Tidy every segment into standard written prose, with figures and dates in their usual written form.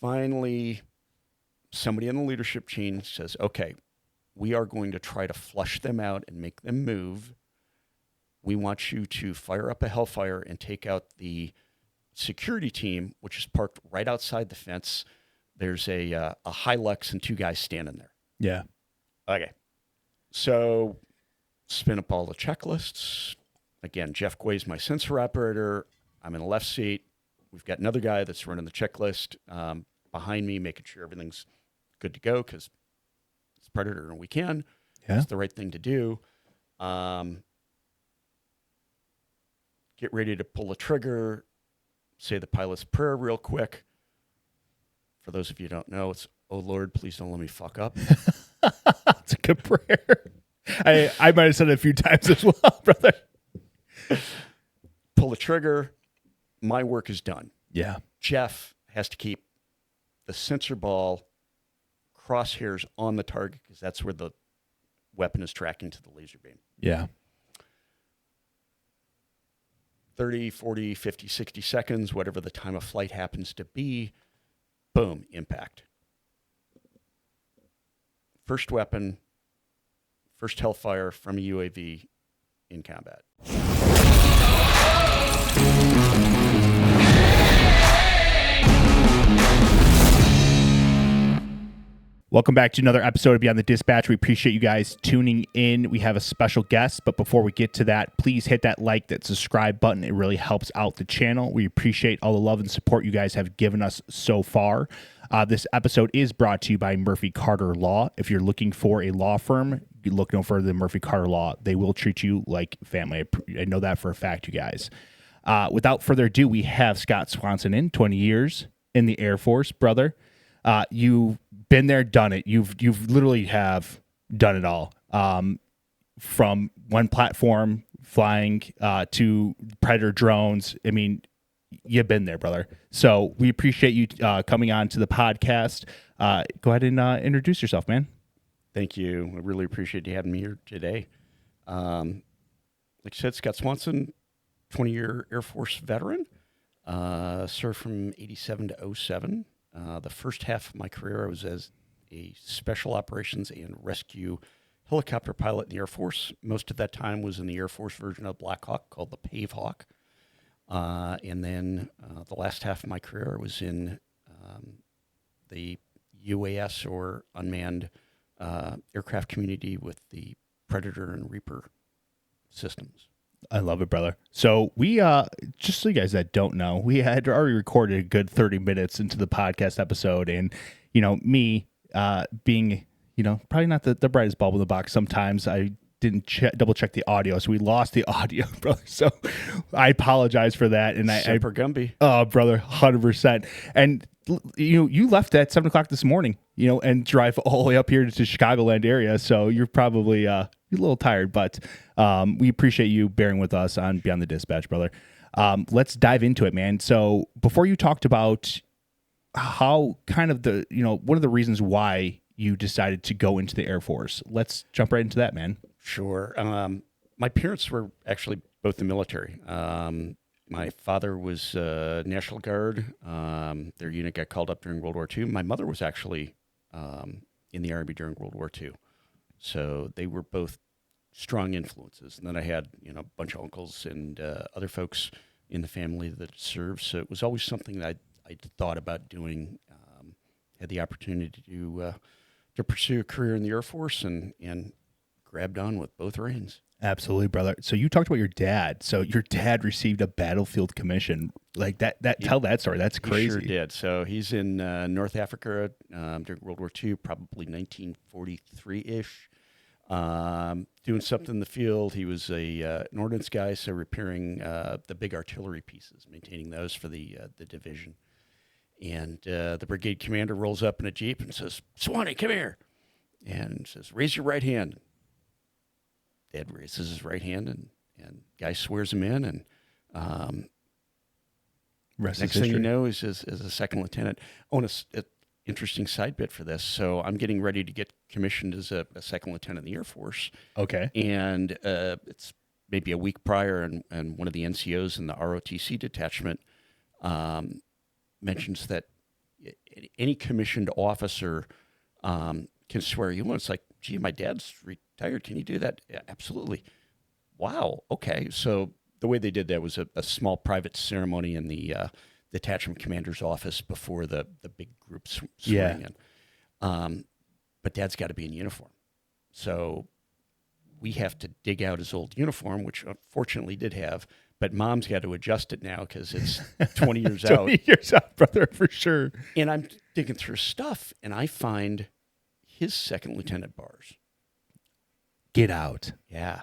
finally, somebody in the leadership chain says, okay, we are going to try to flush them out and make them move. We want you to fire up a Hellfire and take out the security team, which is parked right outside the fence. There's a Hilux and 2 guys standing there. Yeah. Okay. So spin up all the checklists. Again, Jeff Guay's my sensor operator. I'm in the left seat. We've got another guy that's running the checklist behind me, making sure everything's good to go because it's Predator and we can. Yeah. It's the right thing to do. Get ready to pull the trigger. Say the pilot's prayer real quick. For those of you who don't know, it's, oh, Lord, please don't let me fuck up. That's a good prayer. I might have said it a few times as well, brother. Pull the trigger. My work is done. Yeah. Jeff has to keep the sensor ball crosshairs on the target because that's where the weapon is tracking to the laser beam. Yeah. 30, 40, 50, 60 seconds, whatever the time of flight happens to be, boom, impact. First weapon, first Hellfire from a UAV in combat. Welcome back to another episode of Beyond the Dispatch. We appreciate you guys tuning in. We have a special guest, but before we get to that, please hit that like, that subscribe button. It really helps out the channel. We appreciate all the love and support you guys have given us so far. This episode is brought to you by Murphy Carter Law. If you're looking for a law firm, you look no further than Murphy Carter Law. They will treat you like family. I know that for a fact, you guys. Without further ado, we have Scott Swanson in 20 years in the Air Force, brother. You've been there, done it. You've literally have done it all. From one platform flying to Predator drones. I mean, you've been there, brother. So we appreciate you coming on to the podcast. Go ahead and introduce yourself, man. Thank you. I really appreciate you having me here today. Like I said, Scott Swanson, 20-year Air Force veteran. Served from 87 to 07. The first half of my career, I was as a special operations and rescue helicopter pilot in the Air Force. Most of that time was in the Air Force version of Black Hawk called the Pave Hawk. And then the last half of my career, I was in the UAS or unmanned aircraft community with the Predator and Reaper systems. I love it, brother. So we, just so you guys that don't know, we had already recorded a good 30 minutes into the podcast episode. And, you know, me being, you know, probably not the brightest bulb in the box. Sometimes I didn't double check the audio. So we lost the audio, brother. So I apologize for that. And Super Gumby. Oh, brother, 100%. And you left at 7 o'clock this morning, you know, and drive all the way up here to Chicagoland area. So you're probably you're a little tired, but we appreciate you bearing with us on Beyond the Dispatch, brother. Let's dive into it, man. So before you talked about how kind of the, you know, what are the reasons why you decided to go into the Air Force? Let's jump right into that, man. Sure. My parents were actually both in the military. My father was National Guard. Their unit got called up during World War II. My mother was actually in the Army during World War II. So they were both strong influences. And then I had, you know, a bunch of uncles and other folks in the family that served. So it was always something that I thought about doing. Had the opportunity to pursue a career in the Air Force and grabbed on with both reins. Absolutely, brother. So you talked about your dad. So your dad received a battlefield commission. Like that tell that story. That's crazy. He sure did. So he's in North Africa during World War II, probably 1943-ish. Doing something in the field. He was an ordnance guy, so repairing the big artillery pieces, maintaining those for the division. And the brigade commander rolls up in a Jeep and says, "Swanee, come here," and says, "Raise your right hand." Dad raises his right hand, and guy swears him in, and next thing you know is a second lieutenant. Oh, and an interesting side bit for this. So I'm getting ready to get commissioned as a second lieutenant in the Air Force. Okay. And it's maybe a week prior, and one of the NCOs in the ROTC detachment mentions that any commissioned officer can swear you in. It's like, gee, my dad's retired. Can you do that? Yeah, absolutely. Wow. Okay. So the way they did that was a small private ceremony in the detachment commander's office before the big group swearing in. But Dad's got to be in uniform. So we have to dig out his old uniform, which unfortunately did have, but Mom's got to adjust it now because it's 20 years out. 20 years out, brother, for sure. And I'm digging through stuff, and I find his second lieutenant bars. Get out. Yeah.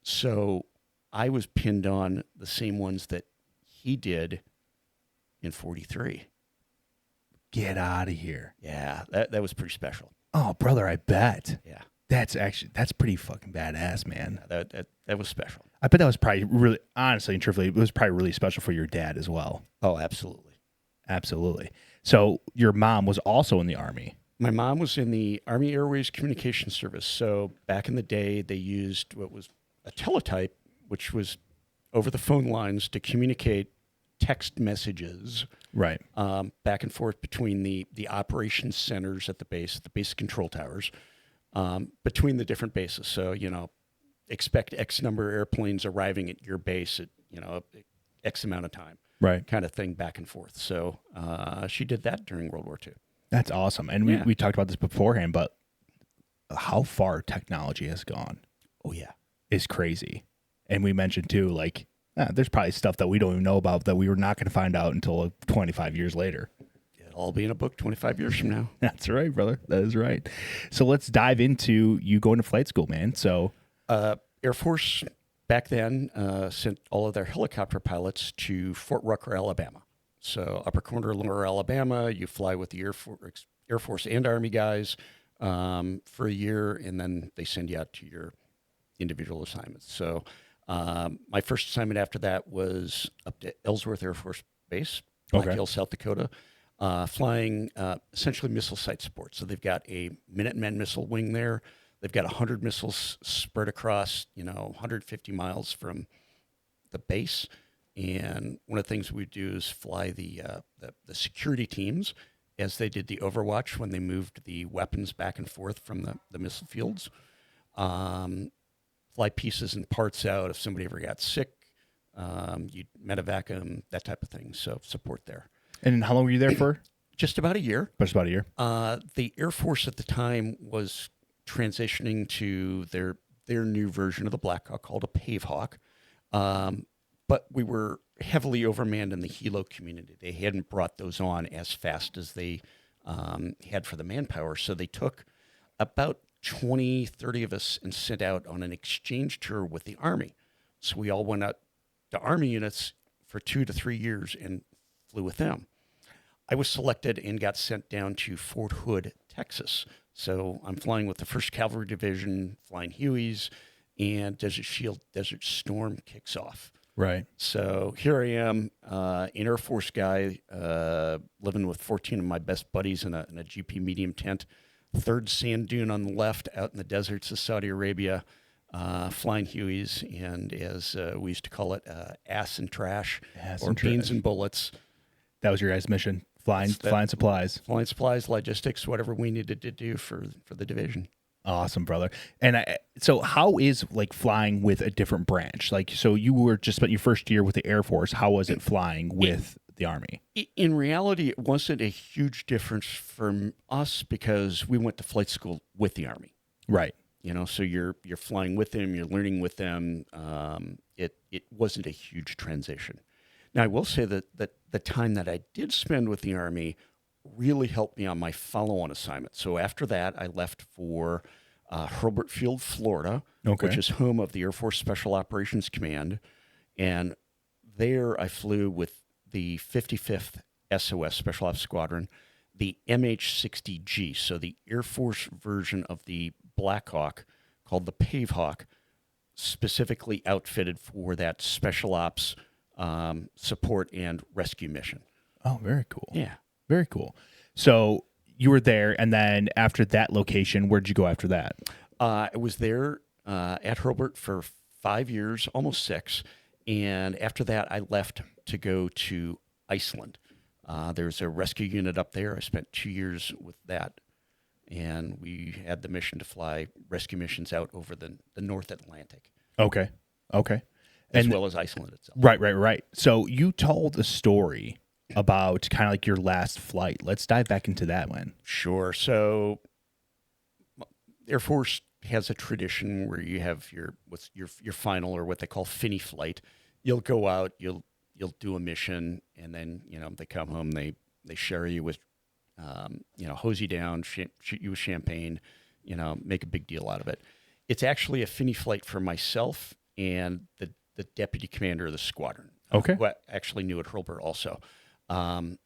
So I was pinned on the same ones that he did in 43. Get out of here. Yeah, that was pretty special. Oh, brother, I bet. Yeah. That's pretty fucking badass, man. Yeah, that was special. I bet that was probably really, honestly and truthfully, it was probably really special for your dad as well. Oh, absolutely. Absolutely. So your mom was also in the Army. My mom was in the Army Airways Communication Service. So back in the day, they used what was a teletype, which was over the phone lines to communicate text messages, right, back and forth between the operations centers at the base control towers, between the different bases. So, expect X number of airplanes arriving at your base at, X amount of time, right, kind of thing back and forth. So she did that during World War II. That's awesome. And we talked about this beforehand, but how far technology has gone. Oh, yeah. Is crazy. And we mentioned too, like, there's probably stuff that we don't even know about that we were not going to find out until 25 years later. It'll all be in a book 25 years from now. That's right, brother. That is right. So let's dive into you going to flight school, man. So Air Force back then sent all of their helicopter pilots to Fort Rucker, Alabama. So upper corner, lower Alabama, you fly with the Air Force and Army guys for a year, and then they send you out to your individual assignments. So my first assignment after that was up to Ellsworth Air Force Base, Black Hill, South Dakota, flying essentially missile site support. So they've got a Minuteman missile wing there. They've got 100 missiles spread across, 150 miles from the base. And one of the things we do is fly the security teams as they did the Overwatch when they moved the weapons back and forth from the missile fields. Fly pieces and parts out if somebody ever got sick. You'd medevac them, that type of thing. So support there. And how long were you there for? Just about a year. Just about a year. The Air Force at the time was transitioning to their new version of the Black Hawk called a Pave Hawk. But we were heavily overmanned in the helo community. They hadn't brought those on as fast as they had for the manpower. So they took about 20, 30 of us and sent out on an exchange tour with the Army. So we all went out to Army units for 2 to 3 years and flew with them. I was selected and got sent down to Fort Hood, Texas. So I'm flying with the 1st Cavalry Division, flying Hueys, and Desert Shield, Desert Storm kicks off. Right. So here I am, an Air Force guy, living with 14 of my best buddies in a GP medium tent, 3rd sand dune on the left, out in the deserts of Saudi Arabia, flying Hueys, and as we used to call it, ass and trash, beans and bullets. That was your guys' mission, flying supplies. Flying supplies, logistics, whatever we needed to do for the division. Awesome, brother. And so how is like flying with a different branch? Like, so you were just spent your first year with the Air Force. How was it flying with the Army? In reality, it wasn't a huge difference for us because we went to flight school with the Army. Right. So you're flying with them, you're learning with them. It wasn't a huge transition. Now, I will say that the time that I did spend with the Army really helped me on my follow-on assignment. So after that, I left for Hurlburt Field, Florida, which is home of the Air Force Special Operations Command. And there I flew with the 55th SOS, Special Ops Squadron, the MH-60G, so the Air Force version of the Black Hawk called the Pave Hawk, specifically outfitted for that Special Ops support and rescue mission. Oh, very cool. Yeah. Very cool. So you were there, and then after that location, where'd you go after that? I was there at Hurlburt for 5 years, almost 6. And after that, I left to go to Iceland. There's a rescue unit up there. I spent 2 years with that. And we had the mission to fly rescue missions out over the North Atlantic. Okay. As well as Iceland itself. Right. So you told a story about kind of like your last flight. Let's dive back into that one. Sure. So Air Force has a tradition where you have your final, or what they call finny flight. You'll go out, you'll do a mission, and then they come home, they share you with hose you down, shoot you with champagne, make a big deal out of it. It's actually a finny flight for myself and the deputy commander of the squadron. Okay. Who I actually knew at Rover also. We're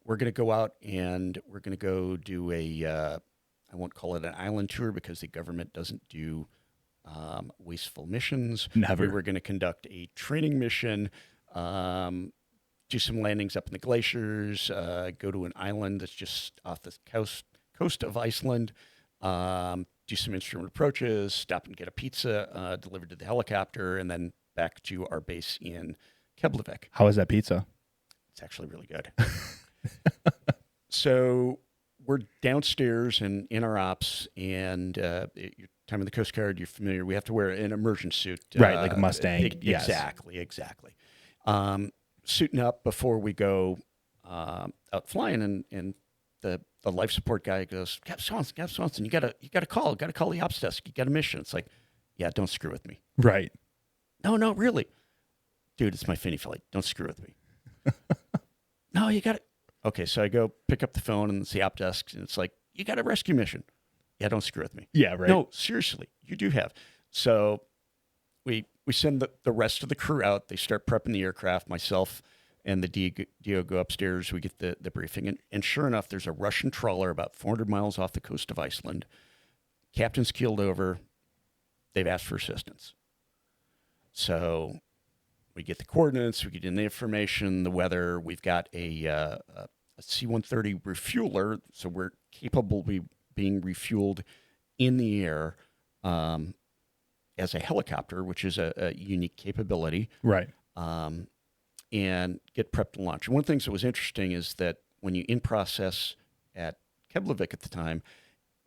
going to go out and we're going to go do I won't call it an island tour because the government doesn't do wasteful missions. Never. We were going to conduct a training mission, do some landings up in the glaciers, go to an island that's just off the coast of Iceland, do some instrument approaches, stop and get a pizza delivered to the helicopter, and then back to our base in Keflavik. How is that pizza? It's actually really good. So we're downstairs and in our ops, and your time in the Coast Guard, you're familiar. We have to wear an immersion suit. Right, like a Mustang. Yes. Exactly. Suiting up before we go out flying, and the life support guy goes, Captain Swanson, you gotta call the ops desk. You got a mission. It's like, yeah, don't screw with me. Right. No, really, dude, it's my finny flight. Don't screw with me. No, you got it. Okay, so I go pick up the phone and it's the op desk, and it's like, you got a rescue mission. Yeah, don't screw with me. Yeah, right. No, seriously, you do have. So we send the rest of the crew out. They start prepping the aircraft. Myself and the DO go upstairs. We get the briefing. And sure enough, there's a Russian trawler about 400 miles off the coast of Iceland. Captain's keeled over. They've asked for assistance. So we get the coordinates. We get in the information, the weather. We've got a C-130 refueler, so we're capable of being refueled in the air as a helicopter, which is a unique capability. Right. And get prepped to launch. And one of the things that was interesting is that when you in process at Keflavik at the time,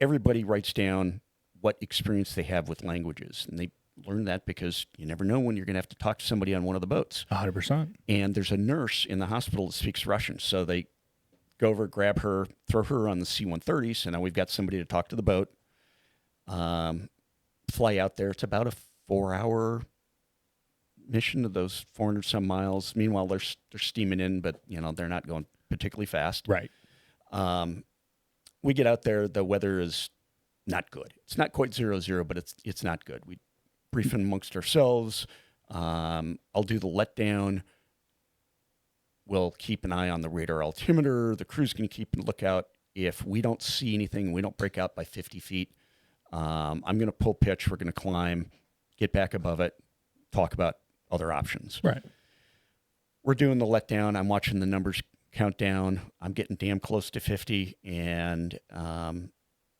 everybody writes down what experience they have with languages. And they learn that because you never know when you're going to have to talk to somebody on one of the boats. 100%. And there's a nurse in the hospital that speaks Russian. So they go over, grab her, throw her on the C-130. So now we've got somebody to talk to the boat. Fly out there. It's about a 4-hour mission of those 400 some miles. Meanwhile, they're steaming in, but they're not going particularly fast. Right. We get out there. The weather is not good. It's not quite 0-0, but it's not good. We brief amongst ourselves. I'll do the letdown. We'll keep an eye on the radar altimeter. The crew's going to keep a lookout. If we don't see anything, we don't break out by 50 feet. I'm going to pull pitch. We're going to climb, get back above it, talk about other options. Right. We're doing the letdown. I'm watching the numbers count down. I'm getting damn close to 50, and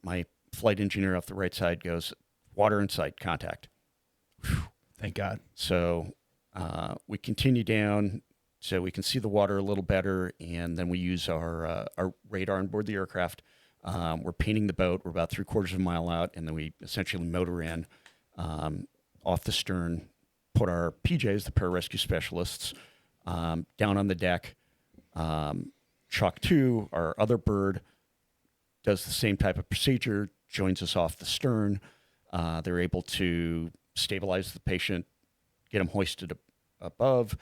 my flight engineer off the right side goes, water in sight, contact. Whew. Thank God. So we continue down so we can see the water a little better, and then we use our radar on board the aircraft. We're painting the boat. We're about 3/4 of a mile out, and then we essentially motor in off the stern, put our PJs, the pararescue specialists, down on the deck. Chalk 2, our other bird, does the same type of procedure, joins us off the stern. They're able to stabilize the patient, get them hoisted above.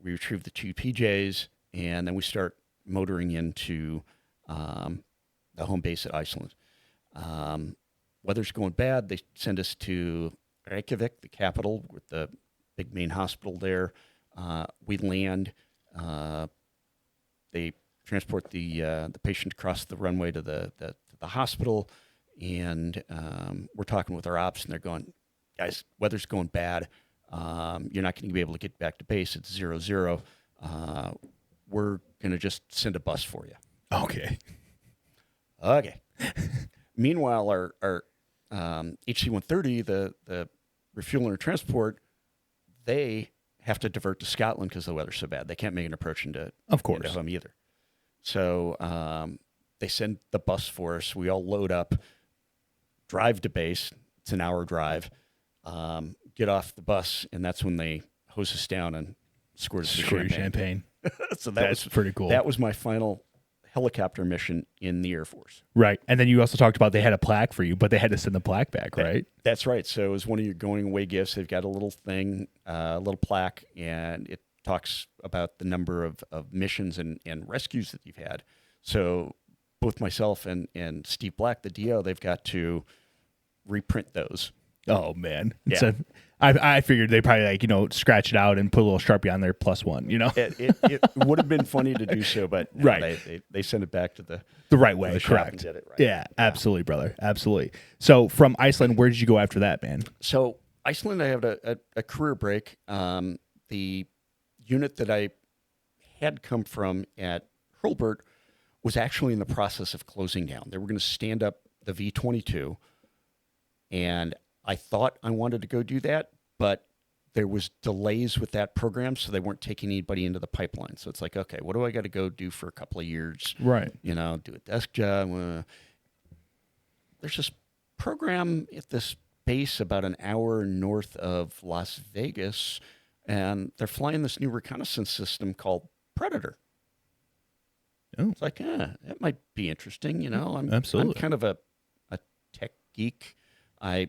We retrieve the 2 PJs, and then we start motoring into the home base at Iceland. Weather's going bad. They send us to Reykjavik, the capital, with the big main hospital there. We land. They transport the patient across the runway to the hospital, and we're talking with our ops, and they're going, guys, weather's going bad. You're not going to be able to get back to base. It's 0-0. We're going to just send a bus for you. Okay. Meanwhile, our HC-130, the refueling and transport, they have to divert to Scotland because the weather's so bad. They can't make an approach into home either. So they send the bus for us. We all load up, drive to base. It's an hour drive. Get off the bus, and that's when they hose us down and squirt us with champagne. So that's pretty cool. That was my final helicopter mission in the Air Force. Right. And then you also talked about they had a plaque for you, but they had to send the plaque back, right? That's right. So it was one of your going away gifts. They've got a little thing, a little plaque, and it talks about the number of missions and rescues that you've had. So both myself and Steve Black, the DO, they've got to reprint those. Oh, man. Yeah. So I figured they probably scratch it out and put a little Sharpie on there +1, It would have been funny to do so, but right. They sent it back to the right way. Correct. Did it right. Yeah, absolutely, brother. Absolutely. So from Iceland, where did you go after that, man? So Iceland, I had a career break. The unit that I had come from at Hurlburt was actually in the process of closing down. They were going to stand up the V-22, and I thought I wanted to go do that, but there was delays with that program, so they weren't taking anybody into the pipeline. So it's like, okay, what do I got to go do for a couple of years? Right. Do a desk job. There's this program at this base about an hour north of Las Vegas, and they're flying this new reconnaissance system called Predator. Oh. It's like, that might be interesting. Absolutely. I'm kind of a tech geek. I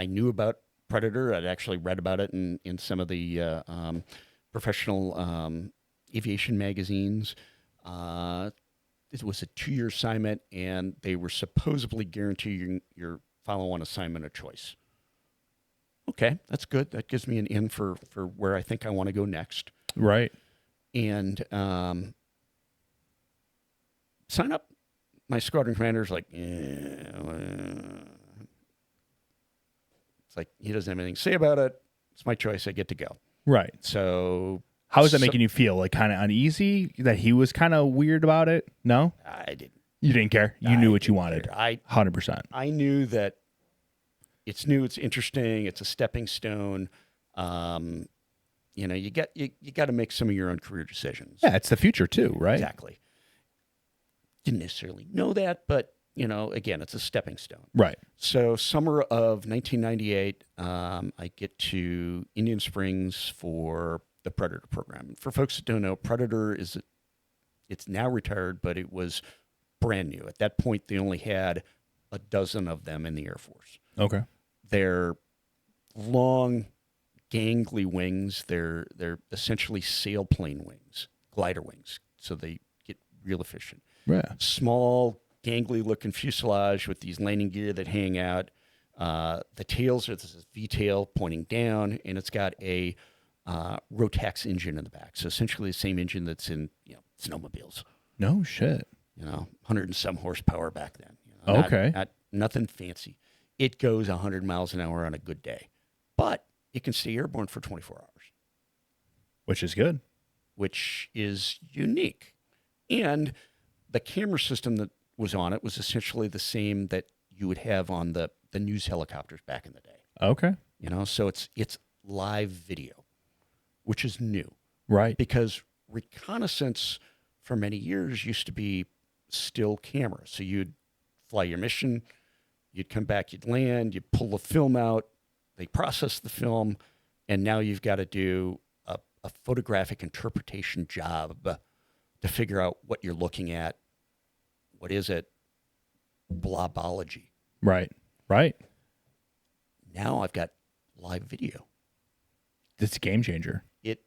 knew about Predator. I'd actually read about it in some of the professional aviation magazines. It was a 2-year assignment, and they were supposedly guaranteeing your follow-on assignment of choice. Okay, that's good. That gives me an in for where I think I want to go next. Right. And sign up. My squadron commander's like, it's like he doesn't have anything to say about it. It's my choice. I get to go. Right. So how is that making you feel? Like kind of uneasy that he was kind of weird about it? No? I didn't. You didn't care? You knew what you wanted. 100%. I knew that it's new, it's interesting, it's a stepping stone. You got to make some of your own career decisions. Yeah, it's the future too, right? Exactly. Didn't necessarily know that, but again, it's a stepping stone. Right. So summer of 1998, I get to Indian Springs for the Predator program. For folks that don't know, Predator it's now retired, but it was brand new. At that point, they only had a dozen of them in the Air Force. Okay. They're long, gangly wings. They're essentially sailplane wings, glider wings, so they get real efficient. Yeah. Small, gangly-looking fuselage with these landing gear that hang out. The tails are this V-tail pointing down, and it's got a Rotax engine in the back. So essentially the same engine that's in snowmobiles. No shit. 100 and some horsepower back then. Okay. Not nothing fancy. It goes 100 miles an hour on a good day, but it can stay airborne for 24 hours. Which is good. Which is unique. And the camera system that was on it was essentially the same that you would have on the news helicopters back in the day. Okay. So it's live video, which is new. Right. Because reconnaissance for many years used to be still camera. So you'd fly your mission, you'd come back, you'd land, you'd pull the film out, they process the film, and now you've got to do a photographic interpretation job to figure out what you're looking at. What is it? Blobology. Right. Right. Now I've got live video. It's a game changer. It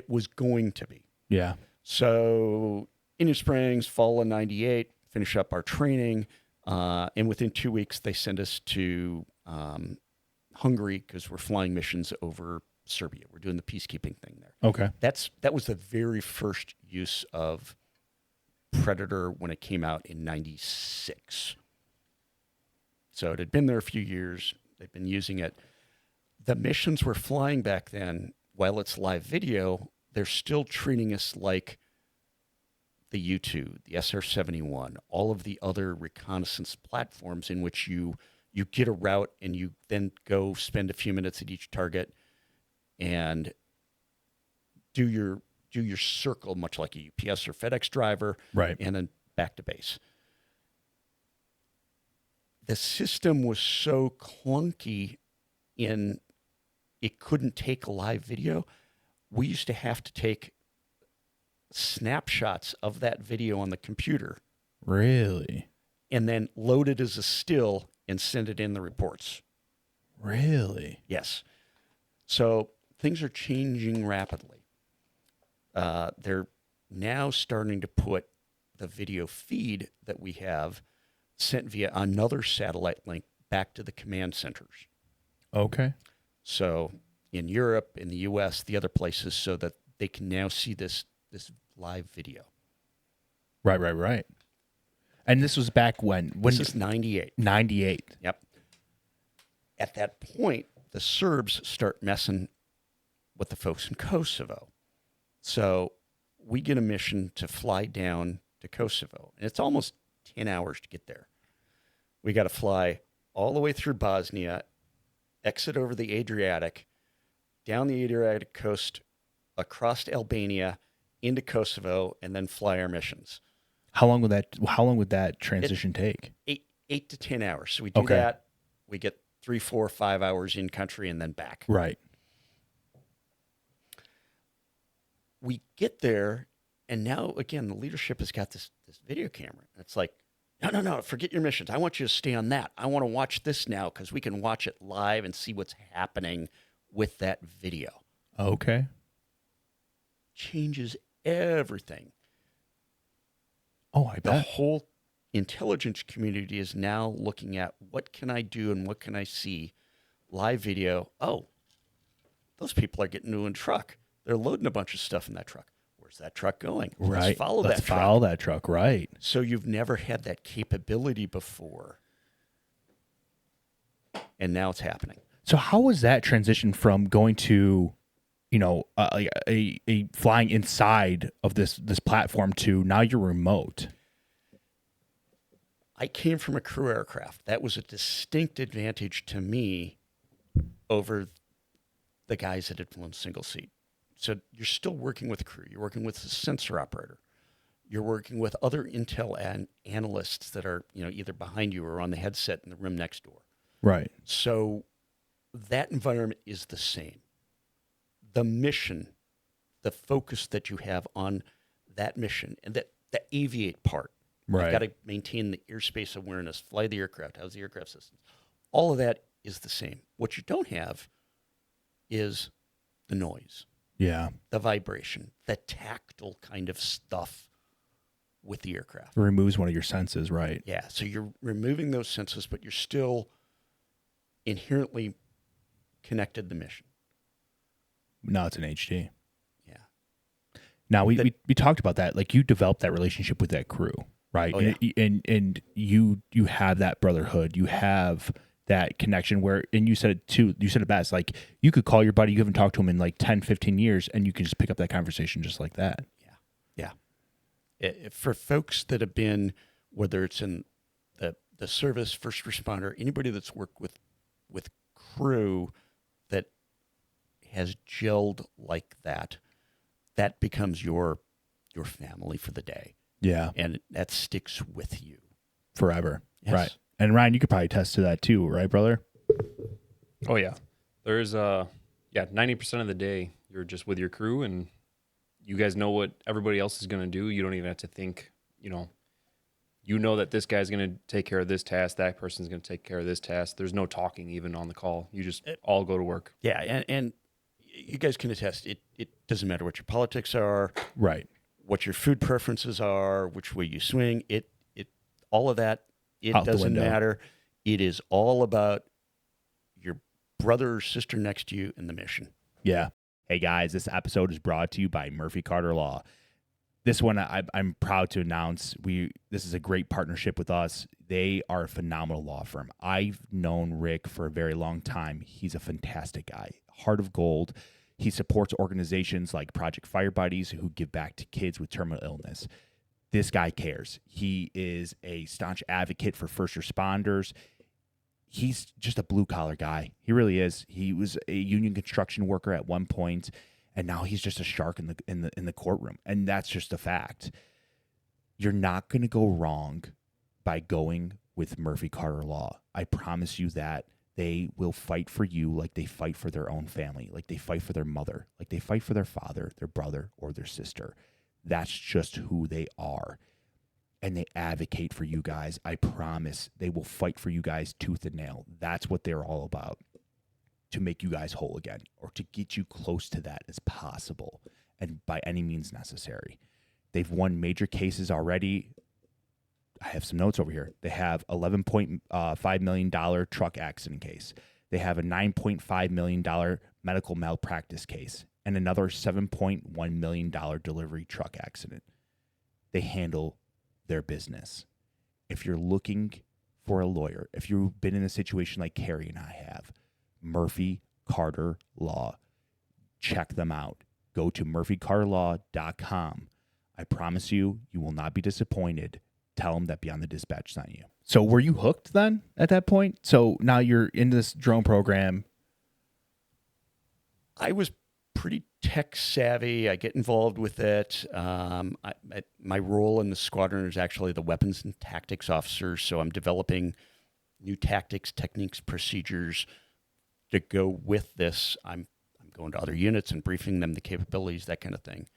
was going to be. Yeah. So Indian Springs, fall of 98, finish up our training. And within 2 weeks, they send us to Hungary because we're flying missions over Serbia. We're doing the peacekeeping thing there. Okay. That was the very first use of Predator when it came out in 96. So it had been there a few years. They've been using it. The missions we're flying back then, while it's live video, they're still treating us like the U-2, the SR-71, all of the other reconnaissance platforms in which you get a route and you then go spend a few minutes at each target and do your circle, much like a UPS or FedEx driver, Right. and then back to base. The system was so clunky in it couldn't take a live video. We used to have to take snapshots of that video on the computer. Really? And then load it as a still and send it in the reports. Really? Yes. So things are changing rapidly. They're now starting to put the video feed that we have sent via another satellite link back to the command centers. Okay. So in Europe, in the US, the other places, so that they can now see this live video. Right. And this was back when This is 98. 98. Yep. At that point, the Serbs start messing with the folks in Kosovo. So we get a mission to fly down to Kosovo. And it's almost 10 hours to get there. We got to fly all the way through Bosnia, exit over the Adriatic, down the Adriatic coast, across Albania, into Kosovo, and then fly our missions. How long would that transition take? 8 to 10 hours. So we do that. We get 3, 4, 5 hours in country and then back. Right. We get there, and now again the leadership has got this video camera. It's like, no, forget your missions. I want you to stay on that. I want to watch this now because we can watch it live and see what's happening with that video. Okay. Changes everything. Oh, I The bet. whole intelligence community is now looking at what can I do and what can I see. Live video. Oh, those people are getting into a truck. They're loading a bunch of stuff in that truck. Where's that truck going? Right. Let's follow Let's that truck. follow that truck. Right. So you've never had that capability before. And now it's happening. So how was that transition from going to, a flying inside of this platform to now you're remote? I came from a crew aircraft. That was a distinct advantage to me over the guys that had flown single seat. So you're still working with crew. You're working with the sensor operator. You're working with other intel analysts that are, either behind you or on the headset in the room next door. Right. So that environment is the same. The mission, the focus that you have on that mission, and the aviate part. Right. You've got to maintain the airspace awareness, fly the aircraft, how's the aircraft systems. All of that is the same. What you don't have is the noise. Yeah. The vibration, the tactile kind of stuff with the aircraft. It removes one of your senses, right? Yeah, so you're removing those senses, but you're still inherently connected to the mission. Now it's an HD. Yeah. Now we talked about that. Like you developed that relationship with that crew, right? Oh, yeah. And you have that brotherhood. You have that connection where, and you said it too, you said it best, like you could call your buddy, you haven't talked to him in like 10, 15 years, and you can just pick up that conversation just like that. Yeah. For folks that have been, whether it's in the service, first responder, anybody that's worked with crew that has gelled like that, that becomes your family for the day. Yeah. And that sticks with you. Forever. Yes. Right. And Ryan, you could probably attest to that too, right, brother? Oh yeah. There's 90% of the day you're just with your crew and you guys know what everybody else is going to do. You don't even have to think, you know that this guy's going to take care of this task, that person's going to take care of this task. There's no talking even on the call. You just all go to work. Yeah, and you guys can attest, it doesn't matter what your politics are, Right. what your food preferences are, which way you swing, it all of that, it Out the doesn't window. matter. It is all about your brother or sister next to you and the mission. Yeah. Hey guys, this episode is brought to you by Murphy Carter Law. This one I'm proud to announce. This is a great partnership with us. They are a phenomenal law firm. I've known Rick for a very long time. He's a fantastic guy. Heart of gold. He supports organizations like Project Fire Buddies who give back to kids with terminal illness. This guy cares. He is a staunch advocate for first responders. He's just a blue collar guy. He really is. He was a union construction worker at one point, and now he's just a shark in the courtroom, and that's just a fact. You're not going to go wrong by going with Murphy Carter Law. I promise you that. They will fight for you like they fight for their own family, like they fight for their mother, like they fight for their father, their brother, or their sister. That's just who they are. And they advocate for you guys. I promise they will fight for you guys tooth and nail. That's what they're all about, to make you guys whole again, or to get you close to that as possible and by any means necessary. They've won major cases already. I have some notes over here. They have $11.5 million truck accident case. They have a $9.5 million medical malpractice case and another $7.1 million delivery truck accident. They handle their business. If you're looking for a lawyer, if you've been in a situation like Carrie and I have, Murphy Carter Law, check them out. Go to murphycarterlaw.com. I promise you, you will not be disappointed. Tell them that Beyond the Dispatch sent you. So were you hooked then at that point? So now you're in this drone program. I was pretty tech savvy. I get involved with it. My role in the squadron is actually the weapons and tactics officer. So I'm developing new tactics, techniques, procedures to go with this. I'm going to other units and briefing them the capabilities, that kind of thing.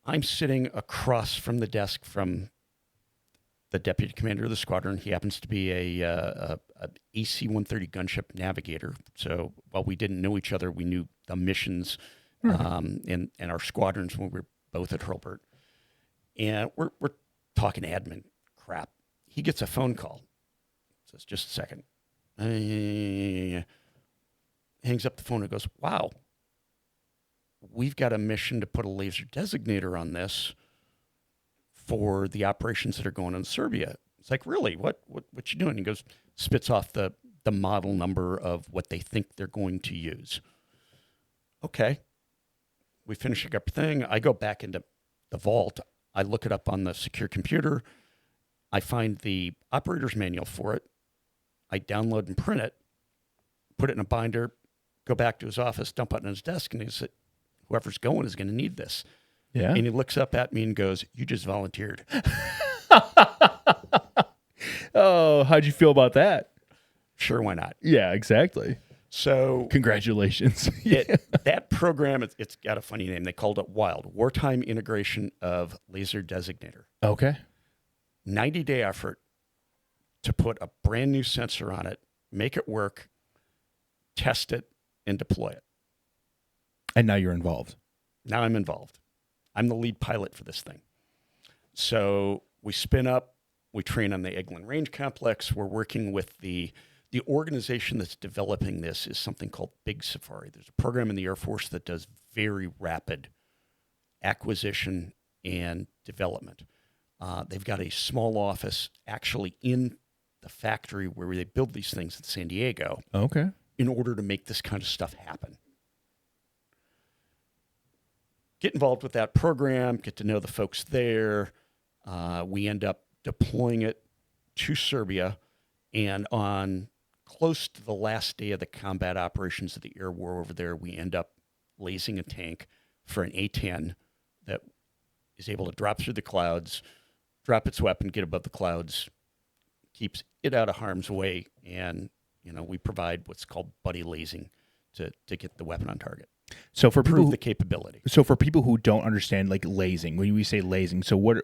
I'm sitting across from the desk from the deputy commander of the squadron. He happens to be a AC-130 gunship navigator. So while we didn't know each other, we knew the missions and our squadrons when we were both at Hurlburt. And we're talking admin crap. He gets a phone call. Says, just a second. Hangs up the phone and goes, wow. We've got a mission to put a laser designator on this for the operations that are going on in Serbia. It's like, really? What you doing? He goes, spits off the model number of what they think they're going to use. Okay. We finish up the thing. I go back into the vault. I look it up on the secure computer. I find the operator's manual for it. I download and print it, put it in a binder, go back to his office, dump it on his desk, and he said, whoever's going is going to need this. Yeah. And he looks up at me and goes, you just volunteered. Oh, how'd you feel about that? Sure, why not? Yeah, exactly. So congratulations. That program, it's got a funny name. They called it WILD, Wartime Integration of Laser Designator. Okay. 90-day effort to put a brand new sensor on it, make it work, test it, and deploy it. And now you're involved. Now I'm involved. I'm the lead pilot for this thing. So we spin up, we train on the Eglin Range Complex. We're working with the organization that's developing this is something called Big Safari. There's a program in the Air Force that does very rapid acquisition and development. They've got a small office actually in the factory where they build these things in San Diego. Okay. In order to make this kind of stuff happen. Get involved with that program, get to know the folks there. We end up deploying it to Serbia, and on close to the last day of the combat operations of the air war over there, we end up lasing a tank for an A-10 that is able to drop through the clouds, drop its weapon, get above the clouds, keeps it out of harm's way, and we provide what's called buddy lasing to get the weapon on target. So for people the capability. So for people who don't understand, like lasing, when we say lasing, so what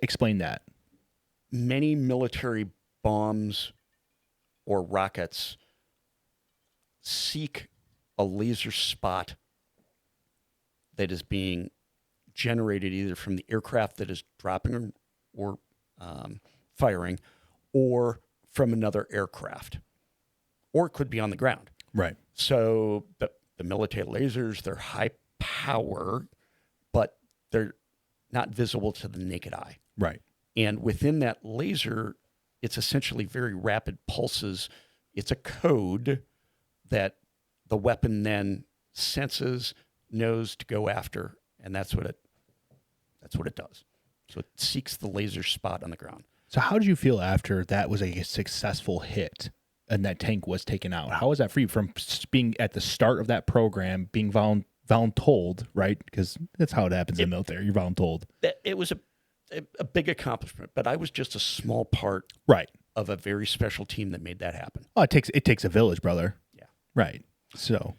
explain that. Many military bombs or rockets seek a laser spot that is being generated either from the aircraft that is dropping or firing, or from another aircraft, or it could be on the ground. Right. So the military lasers, they're high power, but they're not visible to the naked eye. Right. And within that laser, it's essentially very rapid pulses. It's a code that the weapon then senses, knows to go after, and that's what it does. So it seeks the laser spot on the ground. So how did you feel after that was a successful hit? and that tank was taken out. How was that for you from being at the start of that program, being voluntold, right? Because that's how it happens in the military. You're voluntold. It was a big accomplishment, but I was just a small part Right. of a very special team that made that happen. Oh, it takes a village, brother. Yeah. Right. So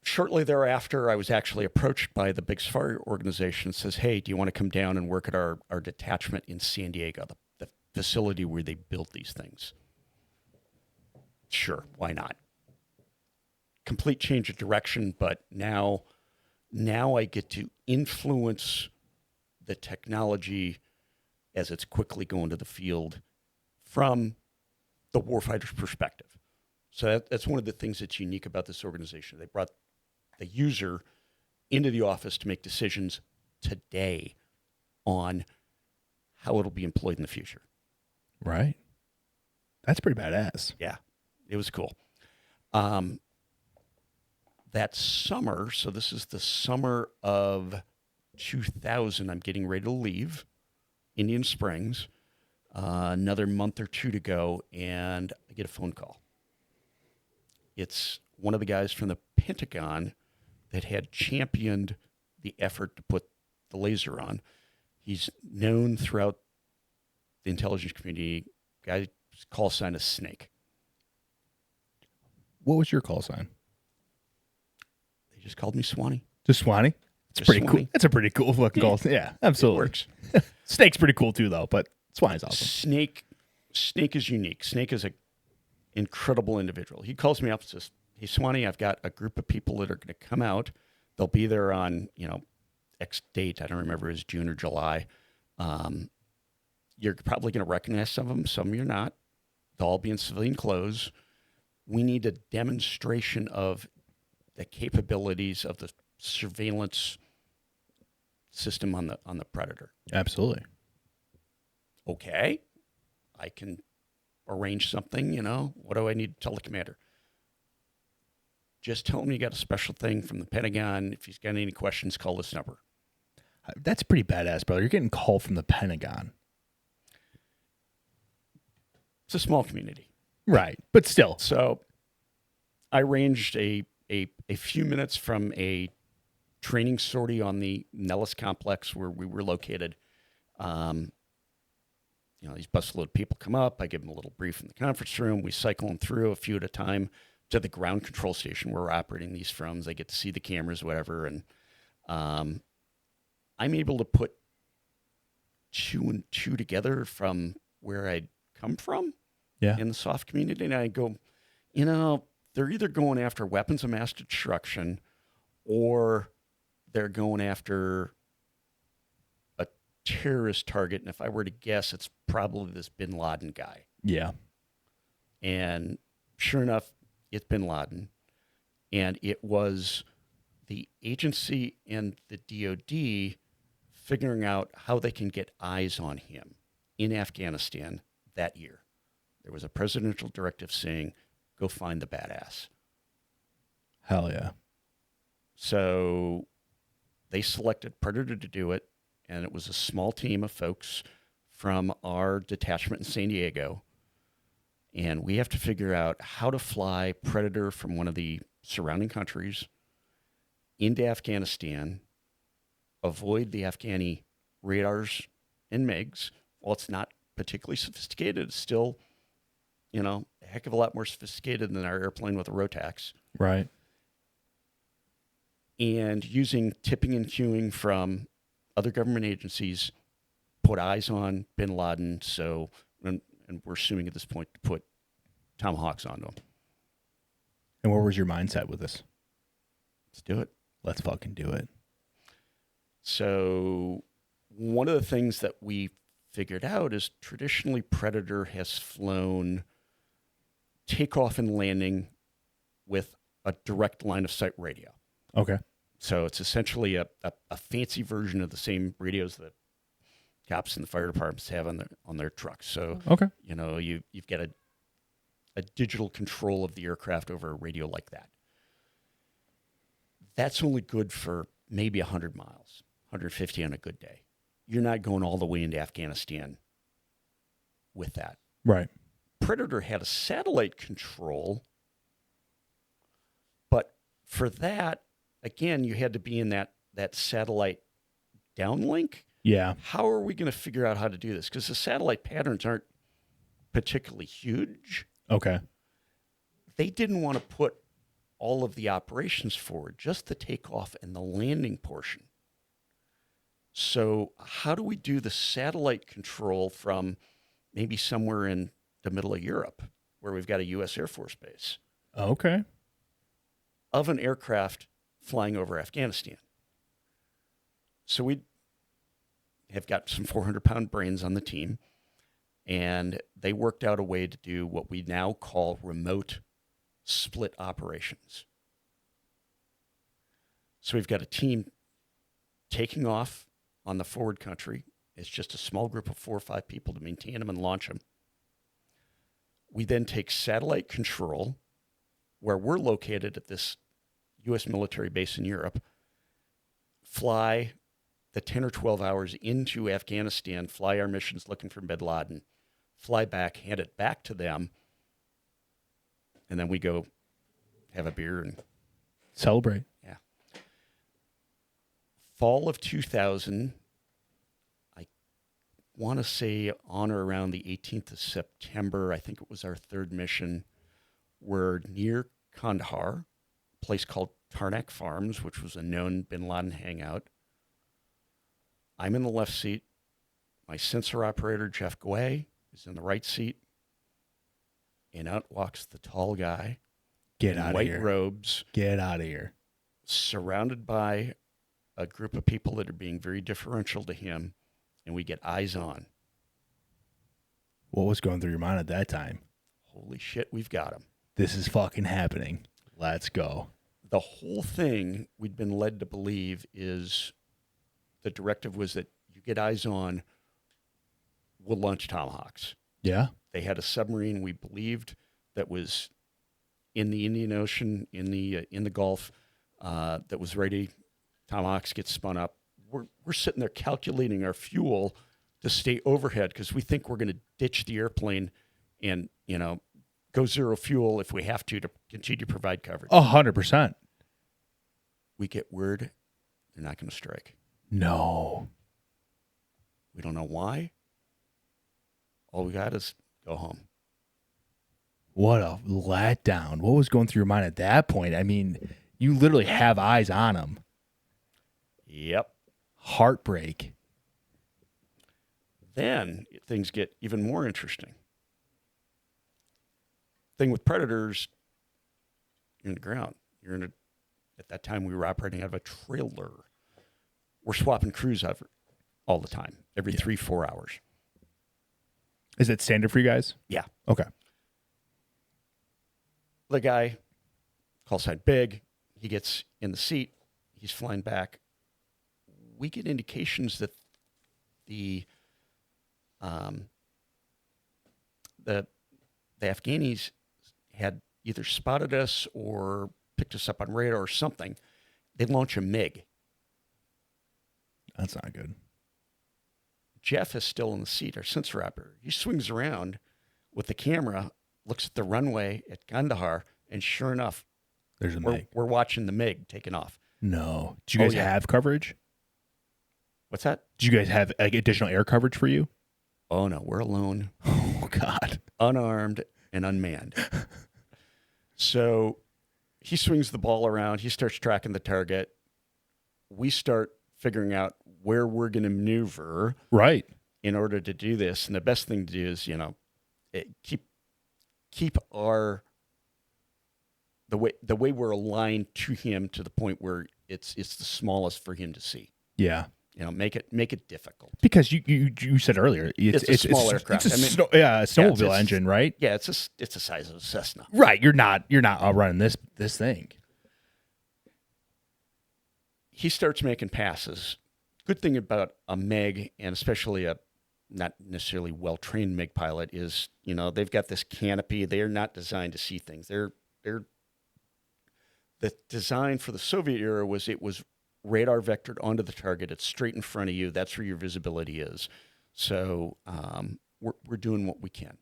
shortly thereafter, I was actually approached by the Big Safari organization. Says, "Hey, do you want to come down and work at our detachment in San Diego, the facility where they built these things?" Sure, why not? Complete change of direction, but now I get to influence the technology as it's quickly going to the field from the warfighter's perspective. So that's one of the things that's unique about this organization. They brought the user into the office to make decisions today on how it'll be employed in the future. right. That's pretty badass. Yeah, it was cool. That summer, so this is the summer of 2000, I'm getting ready to leave Indian Springs, another month or two to go, and I get a phone call. It's one of the guys from the Pentagon that had championed the effort to put the laser on. He's known throughout the intelligence community. Guy's call sign is Snake. What was your call sign? They just called me Swanee. Just Swanee? It's Just pretty Swanee. cool. It's a pretty cool fucking call. Yeah, absolutely. It works. Snake's pretty cool too, though, but Swanee's awesome. Snake is unique. Snake is an incredible individual. He calls me up and says, "Hey, Swanee, I've got a group of people that are going to come out. They'll be there on, X date. I don't remember, it's June or July. You're probably going to recognize some of them. Some you're not. They'll all be in civilian clothes. We need a demonstration of the capabilities of the surveillance system on the Predator." Absolutely. Okay, I can arrange something. What do I need to tell the commander? Just tell him you got a special thing from the Pentagon. If he's got any questions, call this number. That's pretty badass, brother. You're getting called from the Pentagon. It's a small community. Right. But still. So I arranged a few minutes from a training sortie on the Nellis complex where we were located. These busload people come up. I give them a little brief in the conference room. We cycle them through a few at a time to the ground control station where we're operating these from. They get to see the cameras, whatever. And I'm able to put two and two together from where I'd come from in the soft community. And I go, they're either going after weapons of mass destruction or they're going after a terrorist target. And if I were to guess, it's probably this bin Laden guy. Yeah. And sure enough, it's bin Laden. And it was the agency and the DOD figuring out how they can get eyes on him in Afghanistan that year. There was a presidential directive saying, go find the badass. Hell yeah. So they selected Predator to do it, and it was a small team of folks from our detachment in San Diego. And we have to figure out how to fly Predator from one of the surrounding countries into Afghanistan, avoid the Afghani radars and MiGs. While it's not particularly sophisticated, it's still, a heck of a lot more sophisticated than our airplane with a Rotax. Right. And using tipping and cueing from other government agencies, put eyes on bin Laden. So, and we're suing at this point to put tomahawks onto him. And what was your mindset with this? Let's do it. Let's fucking do it. So one of the things that we figured out is traditionally Predator has flown takeoff and landing with a direct line of sight radio. Okay. So it's essentially a fancy version of the same radios that cops and the fire departments have on their trucks. So okay. You've got a digital control of the aircraft over a radio like that. That's only good for maybe 100 miles, 150 on a good day. You're not going all the way into Afghanistan with that. Right. Predator had a satellite control, but for that, again, you had to be in that satellite downlink. Yeah. How are we going to figure out how to do this? Because the satellite patterns aren't particularly huge. Okay. They didn't want to put all of the operations forward, just the takeoff and the landing portion. So how do we do the satellite control from maybe somewhere in the middle of Europe where we've got a U.S. Air Force base Okay. of an aircraft flying over Afghanistan? So we have got some 400-pound brains on the team, and they worked out a way to do what we now call remote split operations. So we've got a team taking off on the forward country. It's just a small group of 4 or 5 people to maintain them and launch them. We then take satellite control where we're located at this U.S. military base in Europe, fly the 10 or 12 hours into Afghanistan, fly our missions looking for bin Laden, fly back, hand it back to them, and then we go have a beer and celebrate. Yeah. Fall of 2000, I want to say on or around the 18th of September, I think it was our 3rd mission. We're near Kandahar, a place called Tarnak Farms, which was a known bin Laden hangout. I'm in the left seat. My sensor operator, Jeff Guay, is in the right seat. And out walks the tall guy. Get in out of white here. robes. Get out of here. Surrounded by a group of people that are being very differential to him. And we get eyes on. What was going through your mind at that time? Holy shit, we've got him. This is fucking happening. Let's go. The whole thing we'd been led to believe is the directive was that you get eyes on, we'll launch Tomahawks. Yeah. They had a submarine, we believed, that was in the Indian Ocean, in the Gulf, that was ready. Tomahawks get spun up. We're sitting there calculating our fuel to stay overhead because we think we're going to ditch the airplane and, go zero fuel if we have to continue to provide coverage. 100%. We get word they're not going to strike. No. We don't know why. All we got is go home. What a letdown. What was going through your mind at that point? I mean, you literally have eyes on them. Yep. Heartbreak. Then things get even more interesting. Thing with Predators, you're in the ground. At that time, we were operating out of a trailer. We're swapping crews out all the time, every 3-4 hours. Is it standard for you guys? Yeah. Okay. The guy, call sign Big, he gets in the seat. He's flying back. We get indications that the Afghanis had either spotted us or picked us up on radar or something. They launch a MiG. That's not good. Jeff is still in the seat, our sensor operator. He swings around with the camera, looks at the runway at Kandahar, and sure enough, there's a MiG. We're watching the MiG taking off. No. Did you guys have coverage? What's that? Did you guys have additional air coverage for you? Oh, no. We're alone. Oh, God. Unarmed and unmanned. So he swings the ball around. He starts tracking the target. We start figuring out where we're going to maneuver. Right. In order to do this. And the best thing to do is, keep our the way we're aligned to him to the point where it's the smallest for him to see. Yeah. Make it difficult. Because you said earlier it's a small aircraft. It's a snowmobile engine, right? Yeah, it's the size of a Cessna. Right. You're not running this thing. He starts making passes. Good thing about a MiG, and especially a not necessarily well-trained MiG pilot, is they've got this canopy. They are not designed to see things. They're the design for the Soviet era was radar vectored onto the target. It's straight in front of you. That's where your visibility is. So we're doing what we can.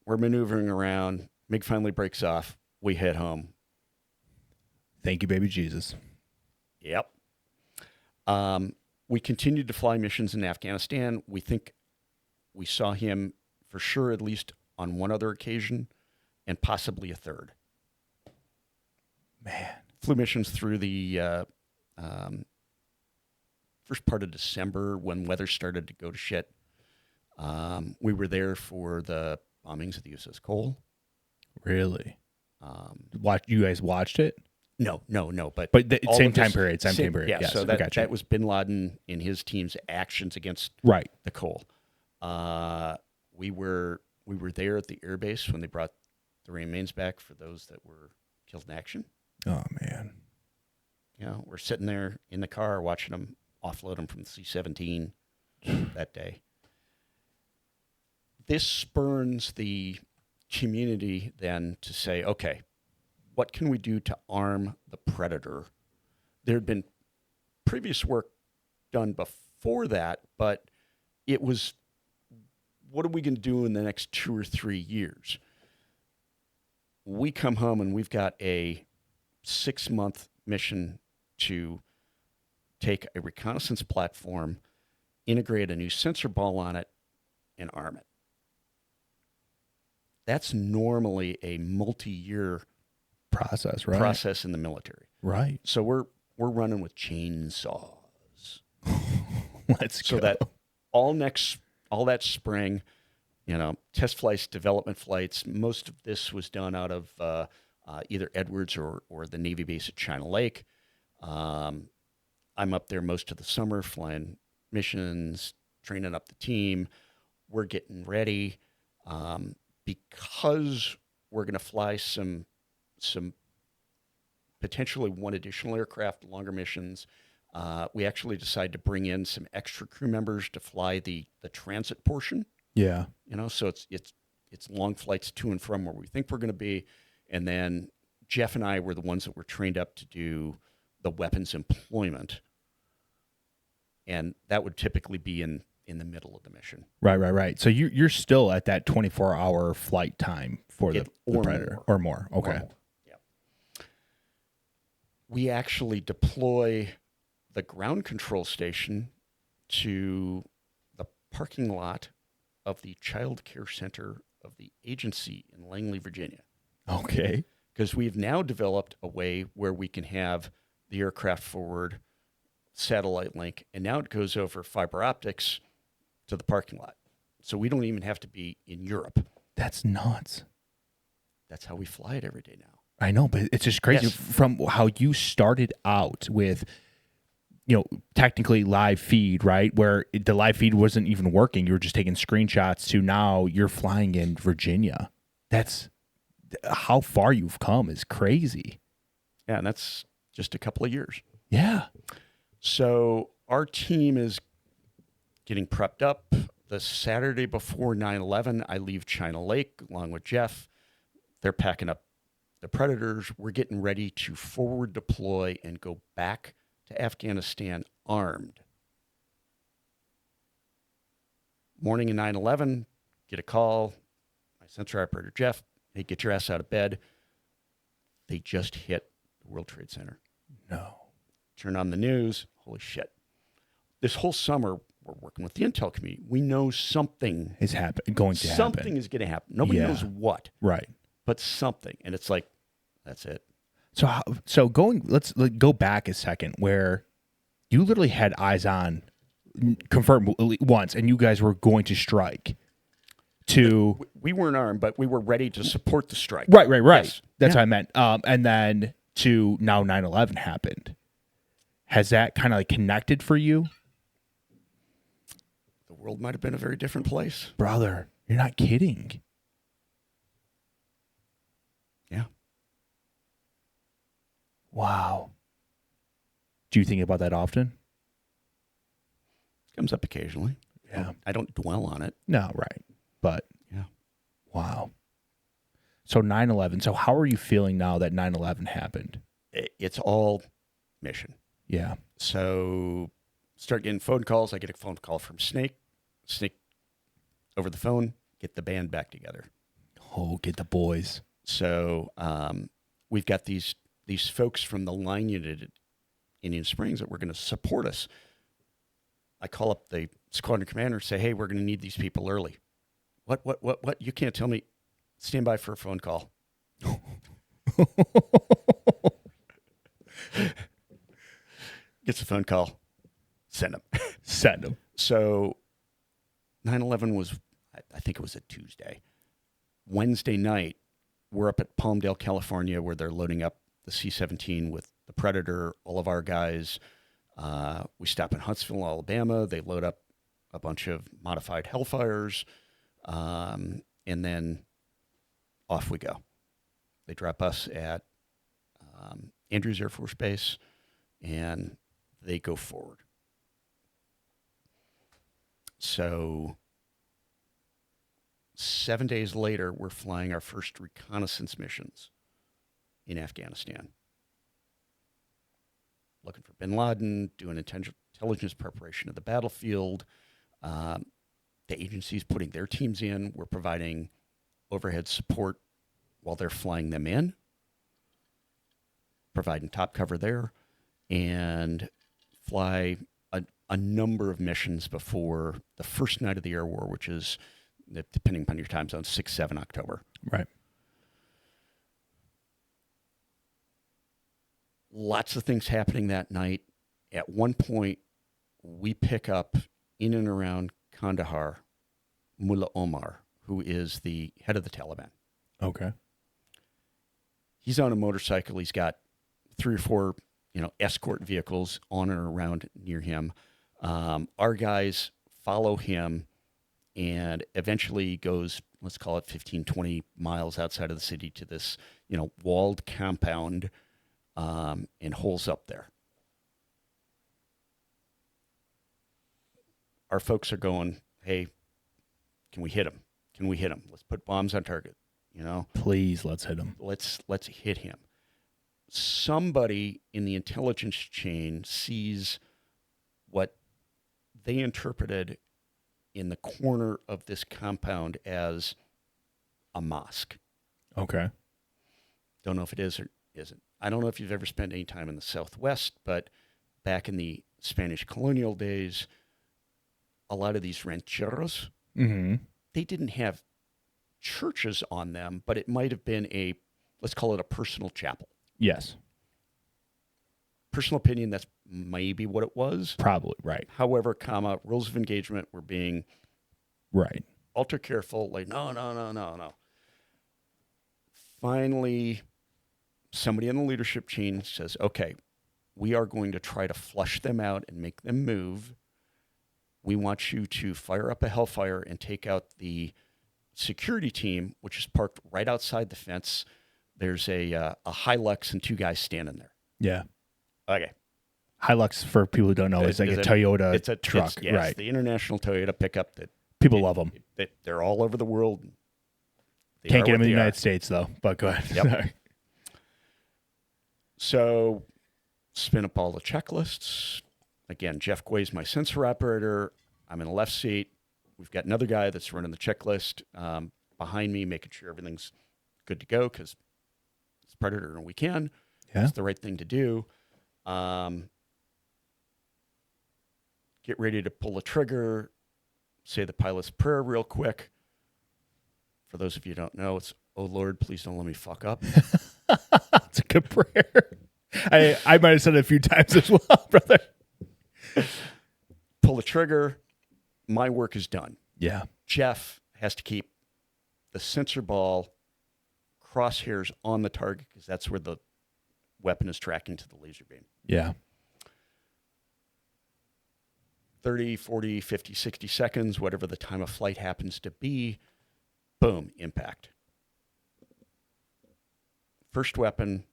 We're maneuvering around. MiG finally breaks off. We head home. Thank you, baby Jesus. Yep. We continued to fly missions in Afghanistan. We think we saw him for sure at least on one other occasion and possibly a third. Man. Flew missions through the first part of December when weather started to go to shit. We were there for the bombings of the USS Cole. Really? You guys watched it? No. But the all same of time this- period. Same time period. Yeah, Yes, so I gotcha. that was bin Laden and his team's actions against Right. the Cole. We were there at the air base when they brought the remains back for those that were killed in action. Oh, man. You know, we're sitting there in the car watching them offload them from the C-17 that day. This spurns the community then to say, okay, what can we do to arm the predator? There had been previous work done before that, but it was, what are we going to do in the next 2 or 3 years? We come home and we've got a 6-month mission to take a reconnaissance platform, integrate a new sensor ball on it, and arm it. That's normally a multi-year Process, right? process in the military. Right. So we're running with chainsaws. Let's So go. that all that spring, test flights, development flights, most of this was done out of either Edwards or the Navy base at China Lake. I'm up there most of the summer flying missions, training up the team. We're getting ready because we're going to fly some potentially one additional aircraft, longer missions. We actually decided to bring in some extra crew members to fly the transit portion. Yeah. So it's long flights to and from where we think we're going to be, and then Jeff and I were the ones that were trained up to do the weapons employment, and that would typically be in the middle of the mission. Right. So you're still at that 24-hour flight time for the Predator or more. Okay. Or more. Yeah. We actually deploy the ground control station to the parking lot of the child care center of the agency in Langley, Virginia. Okay. Because we've now developed a way where we can have the aircraft forward satellite link, and now it goes over fiber optics to the parking lot. So we don't even have to be in Europe. That's nuts. That's how we fly it every day now. I know, but it's just crazy Yes. from how you started out with, technically live feed, right? Where the live feed wasn't even working. You were just taking screenshots to now you're flying in Virginia. That's how far you've come is crazy. Yeah, and that's just a couple of years. Yeah. So our team is getting prepped up. The Saturday before 9/11, I leave China Lake along with Jeff. They're packing up the Predators. We're getting ready to forward deploy and go back to Afghanistan armed. Morning of 9/11, get a call. My sensor operator, Jeff, hey, get your ass out of bed. They just hit the World Trade Center. No. Turn on the news. Holy shit. This whole summer, we're working with the intel community. We know something Is going to happen. Something is going to happen. Nobody Yeah. knows what, Right. but something. And it's like, that's it. So let's go back a second where you literally had eyes on, confirmed once, and you guys were going to strike. We weren't armed, but we were ready to support the strike. Right. Yes. That's Yeah. what I meant. And then to now 9/11 happened. Has that kind of like connected for you? The world might have been a very different place. Brother, you're not kidding. Yeah. Wow. Do you think about that often? Comes up occasionally. Yeah. I don't dwell on it. No, right. But Yeah. wow. So 9/11. So how are you feeling now that 9/11 happened? It's all mission. Yeah. So start getting phone calls. I get a phone call from Snake over the phone, get the band back together. Oh, get the boys. So we've got these folks from the line unit at Indian Springs that were going to support us. I call up the squadron commander and say, hey, we're going to need these people early. What? You can't tell me. Stand by for a phone call. Gets a phone call. Send them. Send them. So 9/11 was, I think it was a Tuesday. Wednesday night, we're up at Palmdale, California, where they're loading up the C-17 with the Predator, all of our guys. We stop in Huntsville, Alabama. They load up a bunch of modified Hellfires, and then off we go. They drop us at Andrews Air Force Base, and they go forward. So 7 days later, we're flying our first reconnaissance missions in Afghanistan. Looking for bin Laden, doing intelligence preparation of the battlefield. The agency's putting their teams in. We're providing overhead support while they're flying them in, providing top cover there, and fly a number of missions before the first night of the air war, which is, depending upon your time zone, 6-7 October. Right. Lots of things happening that night. At one point, we pick up in and around Kandahar, Mullah Omar, who is the head of the Taliban. Okay. He's on a motorcycle. He's got 3 or 4, escort vehicles on and around near him. Our guys follow him and eventually goes, let's call it 15, 20 miles outside of the city to this, walled compound, and holes up there. Our folks are going, hey, can we hit him? Can we hit him? Let's put bombs on target. Please, let's hit him. Let's hit him. Somebody in the intelligence chain sees what they interpreted in the corner of this compound as a mosque. Okay. Don't know if it is or isn't. I don't know if you've ever spent any time in the Southwest, but back in the Spanish colonial days, a lot of these rancheros, they didn't have churches on them, but it might have been let's call it a personal chapel. Yes. Personal opinion, that's maybe what it was. Probably, right. However, rules of engagement were being right. ultra careful, like, no. Finally, somebody in the leadership chain says, okay, we are going to try to flush them out and make them move. We want you to fire up a Hellfire and take out the security team, which is parked right outside the fence. There's a Hilux and 2 guys standing there. Yeah. Okay. Hilux, for people who don't know, is like a Toyota truck. Right. It's the international Toyota pickup that people love them. They're all over the world. Can't get them in the United States, though. But go ahead. Yep. Sorry. So spin up all the checklists. Again, Jeff Guay's my sensor operator. I'm in the left seat. We've got another guy that's running the checklist behind me, making sure everything's good to go because it's Predator and we can. Yeah. It's the right thing to do. Get ready to pull the trigger. Say the pilot's prayer real quick. For those of you who don't know, it's, oh, Lord, please don't let me fuck up. That's a good prayer. I might have said it a few times as well, brother. Pull the trigger. My work is done. Yeah. Jeff has to keep the sensor ball crosshairs on the target because that's where the weapon is tracking to the laser beam. Yeah. 30, 40, 50, 60 seconds, whatever the time of flight happens to be, boom, impact. First weapon,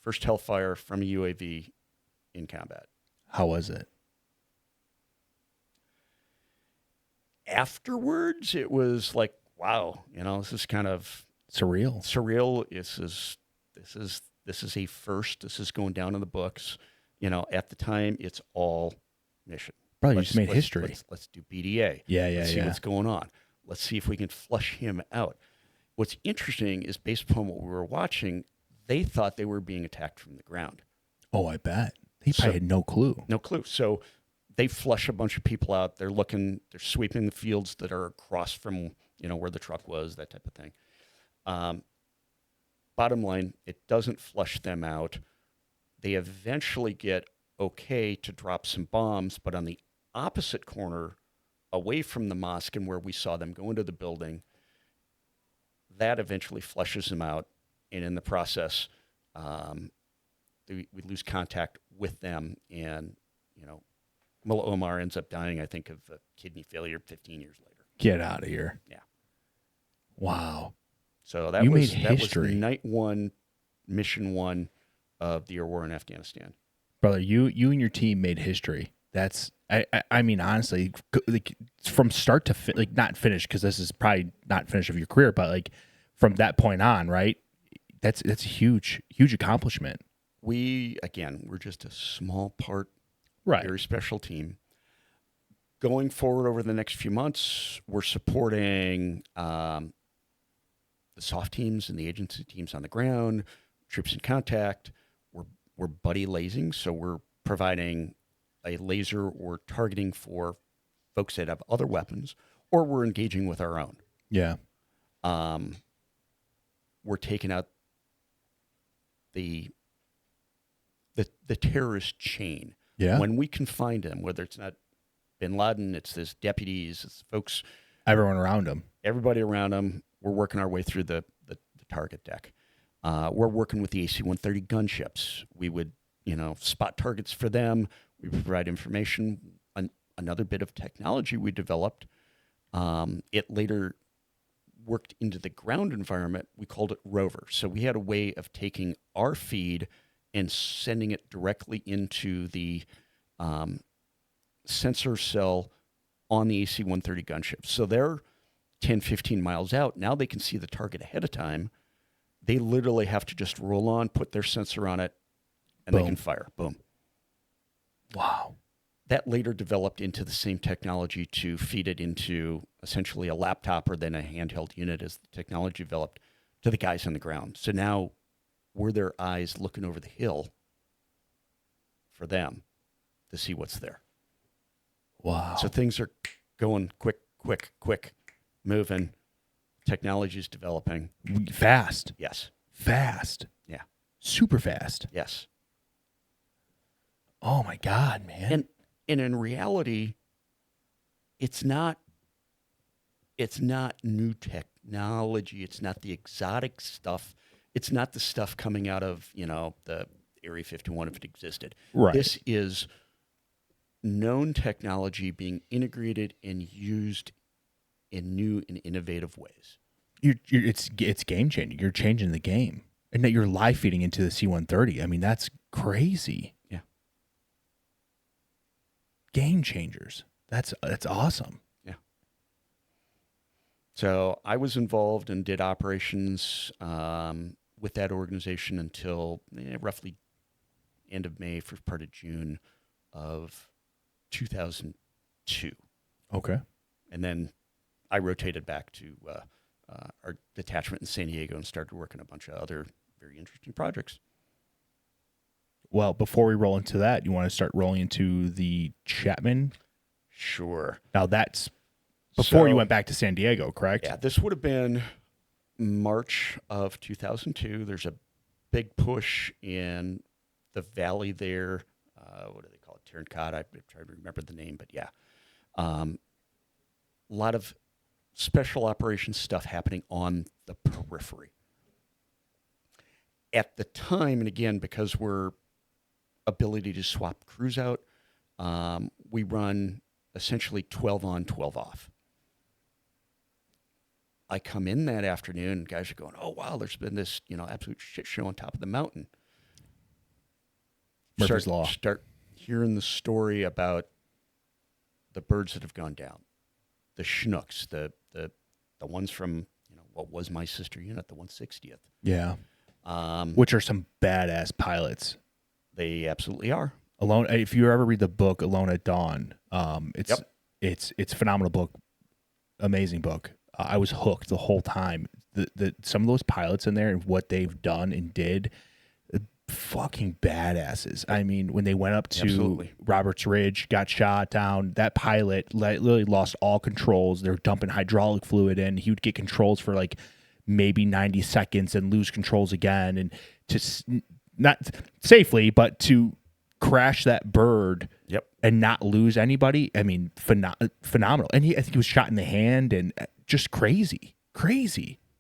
first Hellfire from a UAV in combat. How was it? Afterwards, it was like, wow, this is kind of surreal. This is a first. This is going down in the books. At the time, it's all mission. Bro, you just made history. Let's do BDA. Yeah. Let's see what's going on. Let's see if we can flush him out. What's interesting is based upon what we were watching, they thought they were being attacked from the ground. Oh, I bet. He probably had no clue. No clue. So they flush a bunch of people out. They're sweeping the fields that are across from, where the truck was, that type of thing. Bottom line, it doesn't flush them out. They eventually get okay to drop some bombs, but on the opposite corner, away from the mosque and where we saw them go into the building, that eventually flushes them out. And in the process, we lose contact with them. And, Mullah Omar ends up dying, I think, of kidney failure 15 years later. Get out of here. Yeah. Wow. So that was night one, mission one of the war in Afghanistan. Brother, you and your team made history. That's, I mean, honestly, like from start to not finish, because this is probably not finish of your career, but like from that point on, right? That's a huge accomplishment. We're just a small part, right? Very special team. Going forward over the next few months, we're supporting the soft teams and the agency teams on the ground, troops in contact. We're buddy lasing, so we're providing a laser or targeting for folks that have other weapons, or we're engaging with our own. Yeah. We're taking out the terrorist chain. Yeah. When we can find them, whether it's not bin Laden, it's his deputies, it's folks, everyone around him, everybody around him. We're working our way through the target deck. We're working with the AC-130 gunships. We would, spot targets for them. We provide information. Another bit of technology we developed. It later worked into the ground environment. We called it Rover. So we had a way of taking our feed and sending it directly into the sensor cell on the AC-130 gunship. So they're 10, 15 miles out. Now they can see the target ahead of time. They literally have to just roll on, put their sensor on it, and Boom. they can fire. Boom. Wow. That later developed into the same technology to feed it into essentially a laptop or then a handheld unit as the technology developed to the guys on the ground. So now we're their eyes looking over the hill for them to see what's there. Wow. So things are going quick, moving. Technology is developing. Fast. Yes. Fast. Yeah. Super fast. Yes. Oh my God, man. And in reality, it's not new technology. It's not the exotic stuff. It's not the stuff coming out of, the Area 51 if it existed. Right. This is known technology being integrated and used in new and innovative ways. It's game changing. You're changing the game, and that you're live feeding into the C-130. I mean, that's crazy. Yeah. Game changers. That's awesome. Yeah. So I was involved and did operations with that organization until roughly end of May, first part of June of 2002. Okay. And then I rotated back to our detachment in San Diego and started working a bunch of other very interesting projects. Well, before we roll into that, you want to start rolling into the Chapman? Sure. Now that's before you went back to San Diego, correct? Yeah, this would have been March of 2002. There's a big push in the valley there. What do they call it? Tarancata. I'm trying to remember the name, but yeah. A lot of special operations stuff happening on the periphery. At the time, and again, because we're ability to swap crews out, we run essentially 12 on, 12 off. I come in that afternoon, and guys are going, "Oh wow, there's been this absolute shit show on top of the mountain." Murphy's Law. Start hearing the story about the birds that have gone down, the Chinooks, the ones from what was my sister unit, the 160th. Yeah. Which are some badass pilots. They absolutely are. Alone. If you ever read the book Alone at Dawn, it's a phenomenal book, amazing book. I was hooked the whole time. Some of those pilots in there and what they've done and did, fucking badasses. I mean, when they went up to Absolutely. Roberts Ridge, got shot down, that pilot literally lost all controls. They're dumping hydraulic fluid in. He would get controls for like maybe 90 seconds and lose controls again. And not safely, but to crash that bird Yep. and not lose anybody. I mean, phenomenal. And I think he was shot in the hand and just crazy.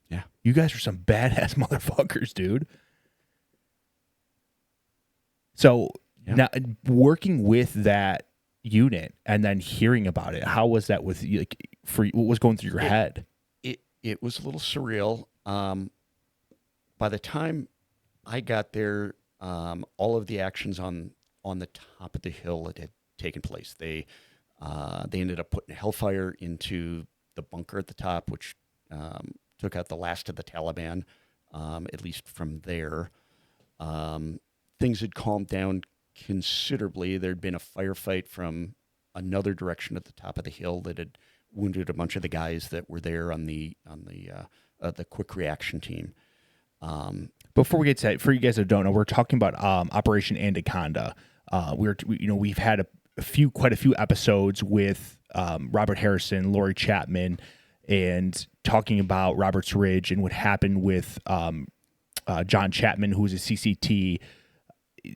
Yeah. You guys are some badass motherfuckers, dude. So now working with that unit and then hearing about it, how was that with you? Like, what was going through your head? It was a little surreal. By the time I got there, all of the actions on the top of the hill had taken place. They ended up putting Hellfire into the bunker at the top, which took out the last of the Taliban, at least from there. Things had calmed down considerably. There'd been a firefight from another direction at the top of the hill that had wounded a bunch of the guys that were there on the quick reaction team. Before we get to that, for you guys that don't know, we're talking about Operation Anaconda. We've had quite a few episodes with Robert Harrison, Lori Chapman, and talking about Roberts Ridge and what happened with John Chapman, who was a CCT.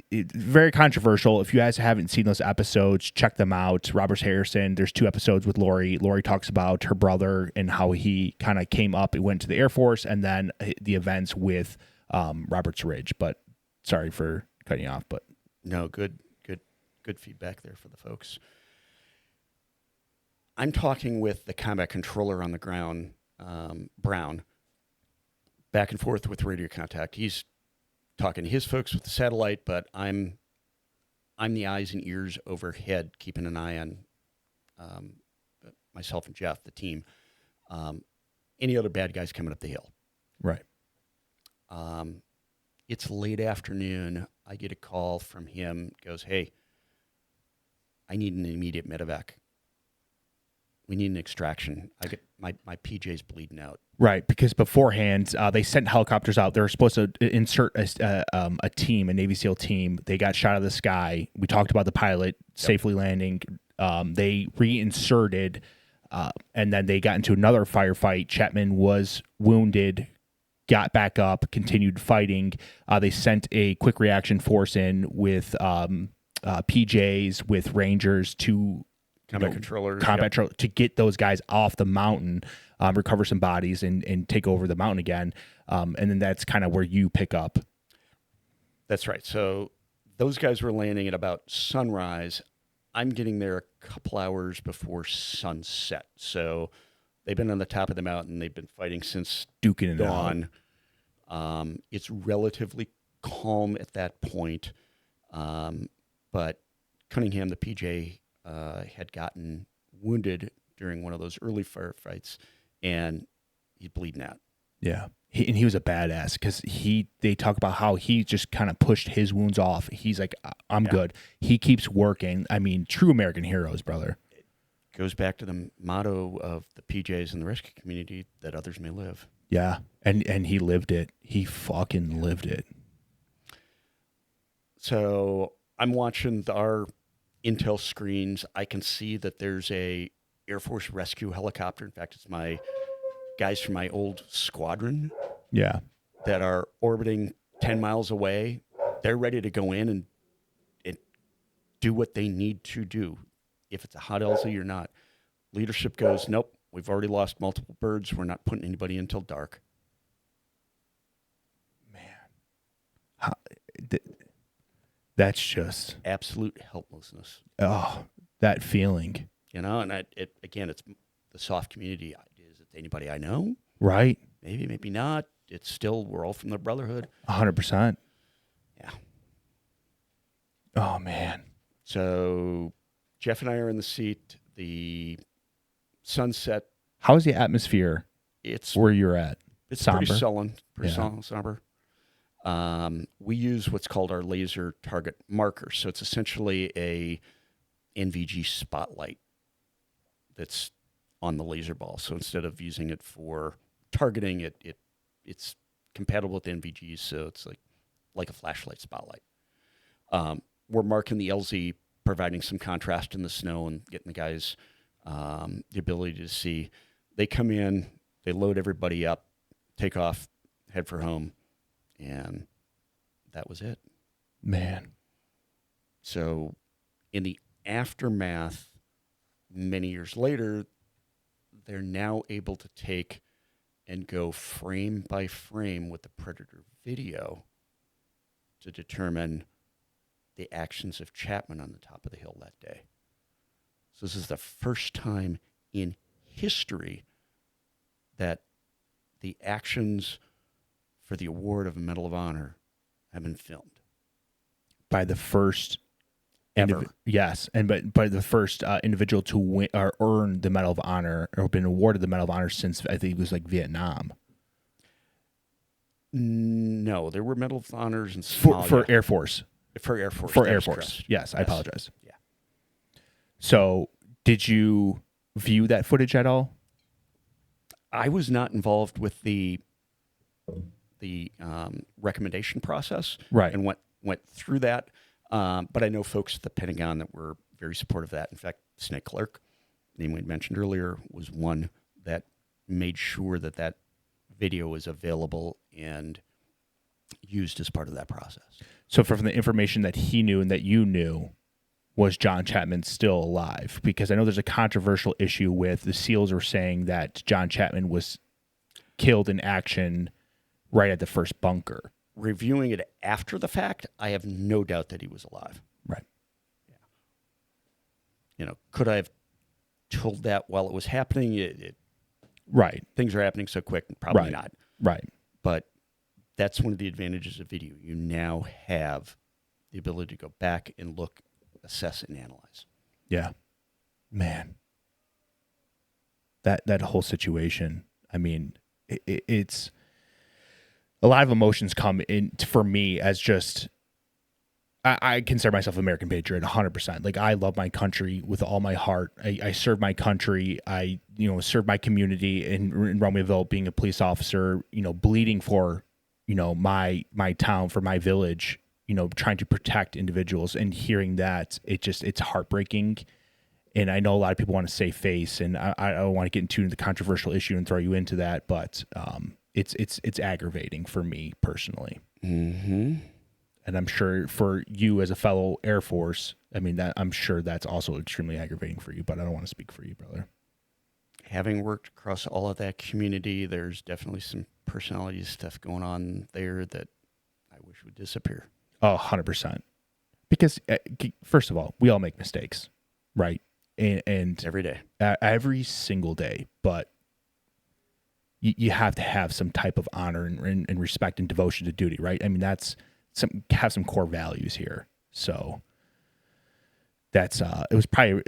It's very controversial. If you guys haven't seen those episodes, check them out. Robert Harrison, there's 2 episodes with Lori. Lori talks about her brother and how he kind of came up and went to the Air Force, and then the events with Roberts Ridge. But sorry for cutting you off. But No, good feedback there for the folks. I'm talking with the combat controller on the ground, Brown, back and forth with radio contact. He's talking to his folks with the satellite, but I'm the eyes and ears overhead, keeping an eye on myself and Jeff, the team. Any other bad guys coming up the hill. right. It's late afternoon. I get a call from him. Goes, hey, I need an immediate medevac. We need an extraction. I get my PJ's bleeding out. Right, because beforehand they sent helicopters out. They were supposed to insert a team, a Navy SEAL team. They got shot out of the sky. We talked about the pilot safely landing. They reinserted, and then they got into another firefight. Chapman was wounded, got back up, continued fighting. They sent a quick reaction force in with PJs, with Rangers to Combat controllers. to get those guys off the mountain, recover some bodies, and take over the mountain again. And then that's kind of where you pick up. That's right. So those guys were landing at about sunrise. I'm getting there a couple hours before sunset. So they've been on the top of the mountain. They've been fighting since Duking it dawn. It's relatively calm at that point. But Cunningham, the PJ, had gotten wounded during one of those early firefights, and he's bleeding out. Yeah. He was a badass because they talk about how he just kind of pushed his wounds off. He's like, I'm good. He keeps working. I mean, true American heroes, brother. It goes back to the motto of the PJs and the rescue community, that others may live. Yeah. And he lived it. He fucking lived it. So I'm watching our intel screens. I can see that there's a Air Force rescue helicopter. In fact, it's my guys from my old squadron. Yeah. That are orbiting 10 miles away. They're ready to go in and do what they need to do. If it's a hot LZ or not. Leadership goes, nope, we've already lost multiple birds. We're not putting anybody in until dark. Man. That's just Absolute helplessness. That feeling. You know, and again, it's the soft community. Is it anybody I know? Right. Maybe, maybe not. It's still, we're all from the Brotherhood. 100%. Yeah. Oh, man. So Jeff and I are in the seat. The sunset. How's the atmosphere where you're at? It's somber? pretty sullen, somber. We use what's called our laser target marker. So it's essentially a NVG spotlight that's on the laser ball. So instead of using it for targeting, it's compatible with NVGs, so it's like a flashlight spotlight. We're marking the LZ, providing some contrast in the snow and getting the guys the ability to see. They come in, they load everybody up, take off, head for home, and that was it. Man. So in the aftermath, many years later, they're now able to take and go frame by frame with the Predator video to determine the actions of Chapman on the top of the hill that day. So this is the first time in history that the actions for the award of a Medal of Honor have been filmed. By the first Ever. yes, and by the first individual to win or earn the Medal of Honor or been awarded the Medal of Honor since I think it was like Vietnam. No, there were Medal of Honors in For Somalia. Air Force. For Air Force. For that Air is Force. correct. Yes, I apologize. Yeah. So, did you view that footage at all? I was not involved with the recommendation process, Right. and went through that. But I know folks at the Pentagon that were very supportive of that. In fact, Snake Clerk, name we mentioned earlier, was one that made sure that video was available and used as part of that process. So, from the information that he knew and that you knew, was John Chapman still alive? Because I know there's a controversial issue with the SEALs are saying that John Chapman was killed in action right at the first bunker. Reviewing it after the fact, I have no doubt that he was alive. Right. Yeah. Could I have told that while it was happening? Right. Things are happening so quick, probably Right. not. Right. But that's one of the advantages of video. You now have the ability to go back and look, assess, and analyze. Yeah. Man. That whole situation, I mean, it's a lot of emotions come in for me as just I consider myself an American patriot 100%. Like, I love my country with all my heart. I serve my country. I serve my community in Romeoville, being a police officer, bleeding for my town, for my village, trying to protect individuals, and hearing that, it's heartbreaking. And I know a lot of people want to save face, and I don't want to get into the controversial issue and throw you into that, but it's aggravating for me personally. Mm-hmm. And I'm sure for you as a fellow Air Force, I mean, I'm sure that's also extremely aggravating for you, but I don't want to speak for you, brother. Having worked across all of that community, there's definitely some personality stuff going on there that I wish would disappear. Oh, 100%. Because first of all, we all make mistakes, right? And Every day. Every single day, but you have to have some type of honor and respect and devotion to duty, right? I mean, have some core values here. So that's it was probably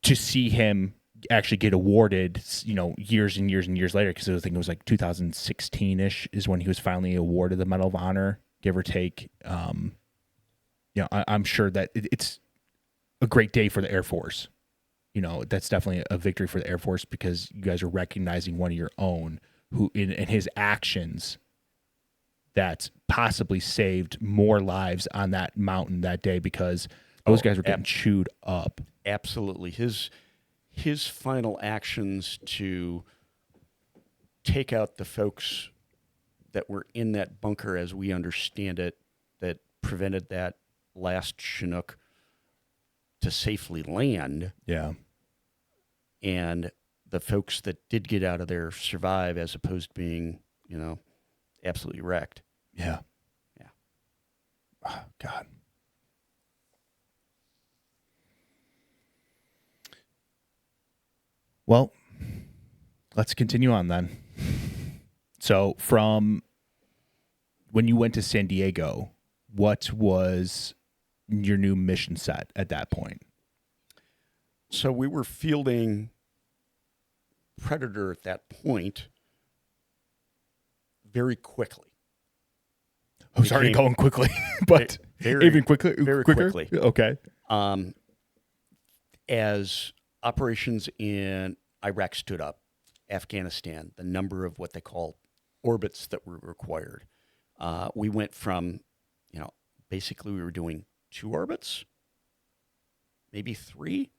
to see him actually get awarded years and years and years later, because I think it was like 2016ish is when he was finally awarded the Medal of Honor, give or take. I'm sure that it's a great day for the Air Force. That's definitely a victory for the Air Force, because you guys are recognizing one of your own who in his actions that possibly saved more lives on that mountain that day, because those guys were getting chewed up. Absolutely. His final actions to take out the folks that were in that bunker, as we understand it, that prevented that last Chinook to safely land. Yeah. And the folks that did get out of there survive, as opposed to being, absolutely wrecked. Yeah. Yeah. Oh, God. Well, let's continue on then. So, from when you went to San Diego, what was your new mission set at that point? So we were fielding Predator at that point very quickly. I was already going quickly, but even quicker. Quickly. Okay. As operations in Iraq stood up, Afghanistan, the number of what they call orbits that were required. We went from, basically we were doing 2 orbits, maybe 3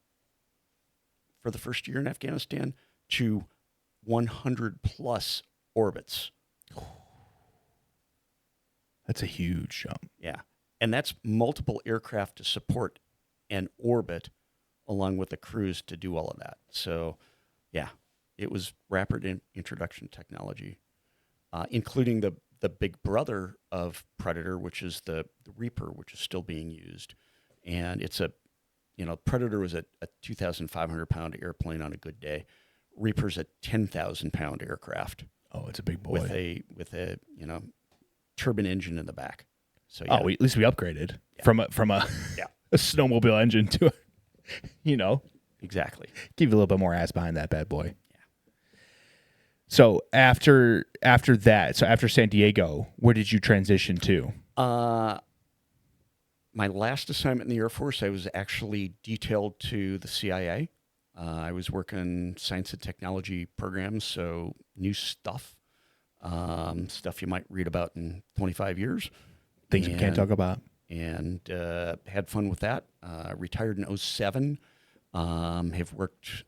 for the first year in Afghanistan, to 100 plus orbits. That's a huge jump. Yeah. And that's multiple aircraft to support an orbit along with the crews to do all of that. So, yeah, it was rapid introduction technology, including the big brother of Predator, which is the Reaper, which is still being used. And it's Predator was a 2,500 pound airplane on a good day. Reaper's a 10,000 pound aircraft. Oh, it's a big boy. With a turbine engine in the back. So yeah. At least we upgraded from a a snowmobile engine to exactly. Give you a little bit more ass behind that bad boy. Yeah. So after that, so after San Diego, where did you transition to? My last assignment in the Air Force, I was actually detailed to the CIA. I was working science and technology programs, so new stuff. Stuff you might read about in 25 years. Things we can't talk about. And had fun with that. Retired in 2007. Have worked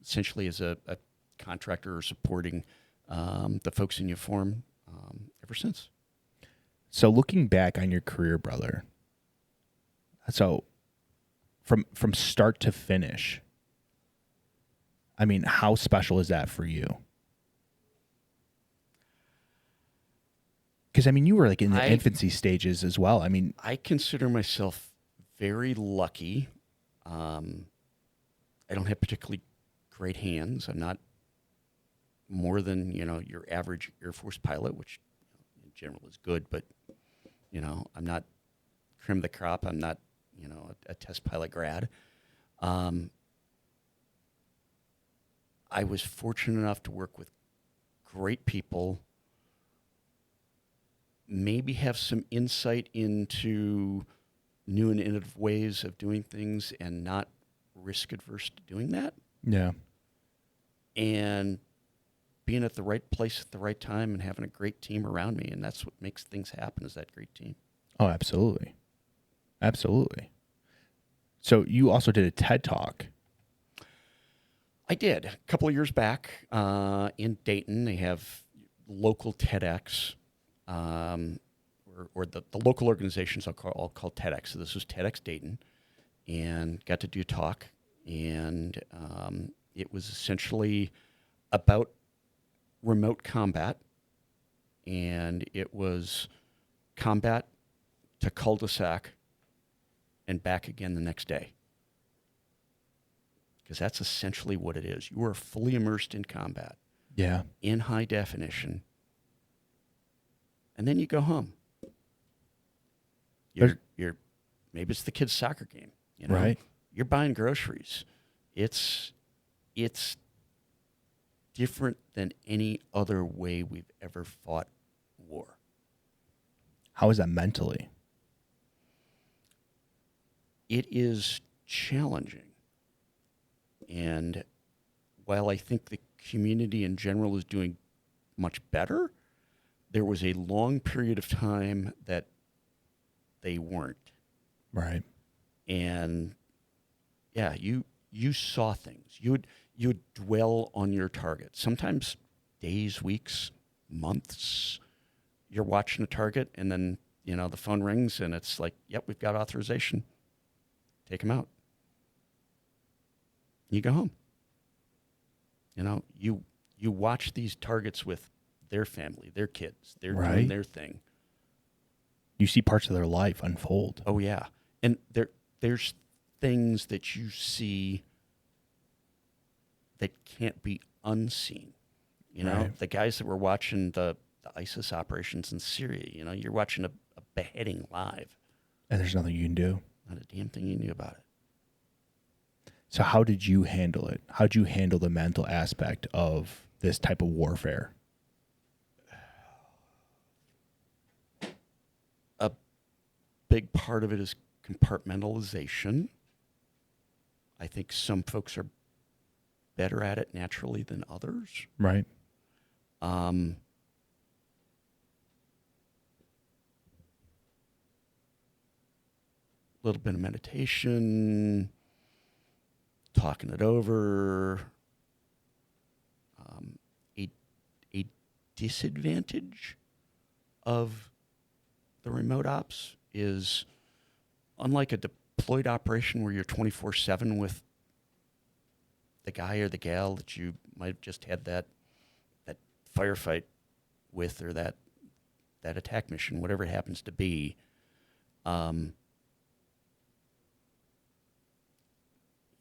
essentially as a contractor supporting the folks in uniform ever since. So looking back on your career, brother, so from start to finish, I mean, how special is that for you? Because, I mean, you were like in the infancy stages as well. I mean, I consider myself very lucky. I don't have particularly great hands. I'm not more than, your average Air Force pilot, which in general is good, but, I'm not creme de the crop. I'm not, a test pilot grad. I was fortunate enough to work with great people, maybe have some insight into new and innovative ways of doing things and not risk adverse to doing that. Yeah. And being at the right place at the right time and having a great team around me. And that's what makes things happen, is that great team. Oh, absolutely. Absolutely. So you also did a TED Talk. I did. A couple of years back in Dayton, they have local TEDx. Or the local organizations I'll call TEDx. So this was TEDxDayton, and got to do a talk, and it was essentially about remote combat, and it was combat to cul-de-sac and back again the next day. Because that's essentially what it is. You are fully immersed in combat. Yeah. In high definition. And then you go home. You're maybe it's the kid's soccer game, Right. You're buying groceries. It's different than any other way we've ever fought war. How is that mentally? It is challenging. And while I think the community in general is doing much better, there was a long period of time that they weren't. Right. And yeah, you saw things. You would dwell on your target. Sometimes days, weeks, months. You're watching a target, and then the phone rings, and it's like, "Yep, we've got authorization. Take them out." You go home. You watch these targets with their family, their kids. They're doing their thing. You see parts of their life unfold. Oh yeah, and there's things that you see that can't be unseen. The guys that were watching the ISIS operations in Syria. You're watching a beheading live, and there's nothing you can do. Not a damn thing you knew about it. So how did you handle it? How did you handle the mental aspect of this type of warfare? A big part of it is compartmentalization. I think some folks are better at it naturally than others. Right. Little bit of meditation, talking it over. A disadvantage of the remote ops is, unlike a deployed operation where you're 24/7 with the guy or the gal that you might have just had that firefight with, or that attack mission, whatever it happens to be.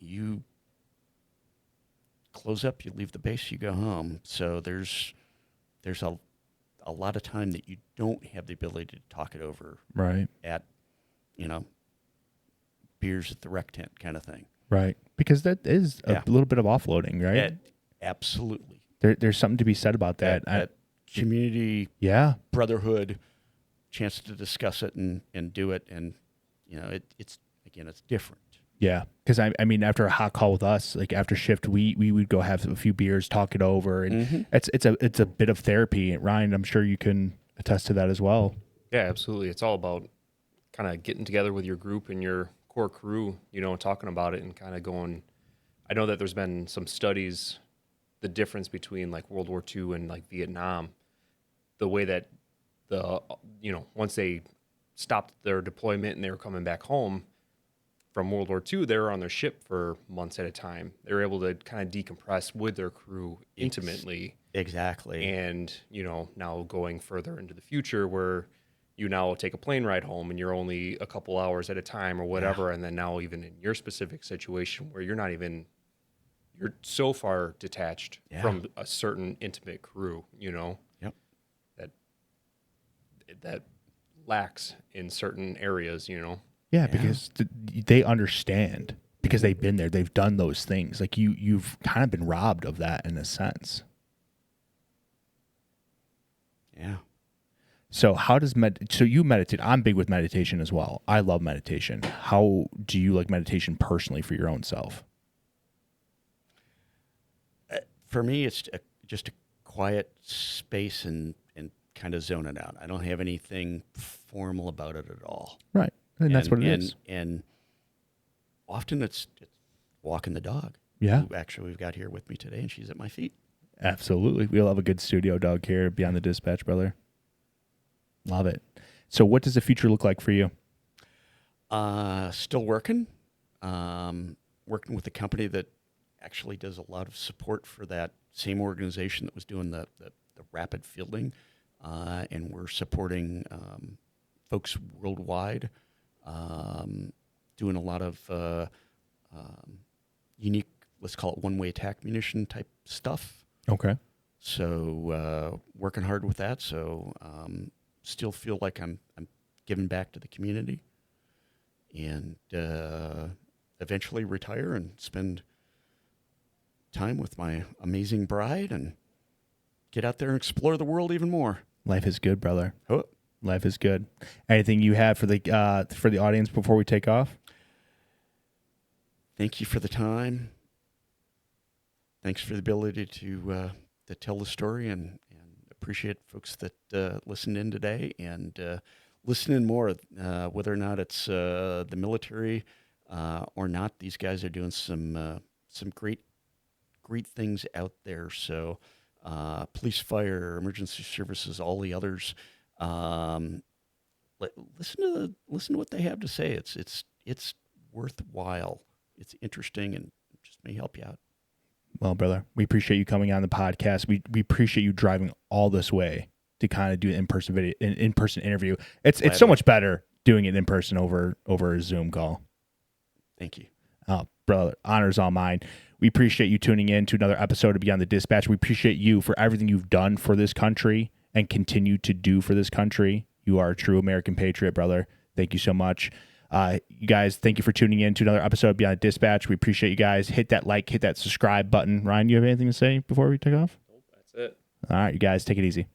You close up, you leave the base, you go home. So there's a lot of time that you don't have the ability to talk it over Right. at, beers at the rec tent kind of thing. Right. Because that is a little bit of offloading, right? Absolutely. There's something to be said about that. That community, brotherhood, chance to discuss it and do it. And, it's different. Yeah. Because I mean, after a hot call with us, like after shift, we would go have a few beers, talk it over. And it's a bit of therapy. Ryan, I'm sure you can attest to that as well. Yeah, absolutely. It's all about kind of getting together with your group and your core crew, talking about it and kind of going. I know that there's been some studies, the difference between like World War II and like Vietnam, the way that once they stopped their deployment and they were coming back home from World War II, they were on their ship for months at a time. They were able to kind of decompress with their crew intimately. Exactly. And, now going further into the future where you now take a plane ride home and you're only a couple hours at a time or whatever. Yeah. And then now even in your specific situation where you're so far detached from a certain intimate crew, Yep. that lacks in certain areas, Yeah, because they understand, because they've been there, they've done those things. Like you've kind of been robbed of that in a sense. Yeah. So so you meditate. I'm big with meditation as well. I love meditation. How do you like meditation personally for your own self? For me, it's just a quiet space and kind of zone it out. I don't have anything formal about it at all. Right. And that's what it is. And often it's walking the dog. Yeah. Who actually we've got here with me today, and she's at my feet. Absolutely. We'll have a good studio dog here beyond the dispatch, brother. Love it. So what does the future look like for you? Still working. Working with a company that actually does a lot of support for that same organization that was doing the rapid fielding. And we're supporting folks worldwide, doing a lot of unique, let's call it one-way attack munition type stuff. Okay. So working hard with that. So still feel like I'm giving back to the community, and eventually retire and spend time with my amazing bride and get out there and explore the world even more. Life is good, brother. Oh. Life is good. Anything you have for the audience before we take off? Thank you for the time. Thanks for the ability to tell the story, and appreciate folks that listened in today, and listen in more, whether or not it's the military or not. These guys are doing some great things out there. So police, fire, emergency services, all the others. Listen to what they have to say. It's worthwhile. It's interesting, and just may help you out. Well, brother, we appreciate you coming on the podcast. We appreciate you driving all this way to kind of do an in-person interview. It's so much better doing it in person over a Zoom call. Thank you. Oh, brother, honor's all mine. We appreciate you tuning in to another episode of Beyond the Dispatch. We appreciate you for everything you've done for this country and continue to do for this country. You are a true American patriot, brother. Thank you so much. You guys, thank you for tuning in to another episode of Beyond the Dispatch. We appreciate you guys. Hit that like, hit that subscribe button. Ryan, you have anything to say before we take off? Nope, that's it. All right, you guys, take it easy.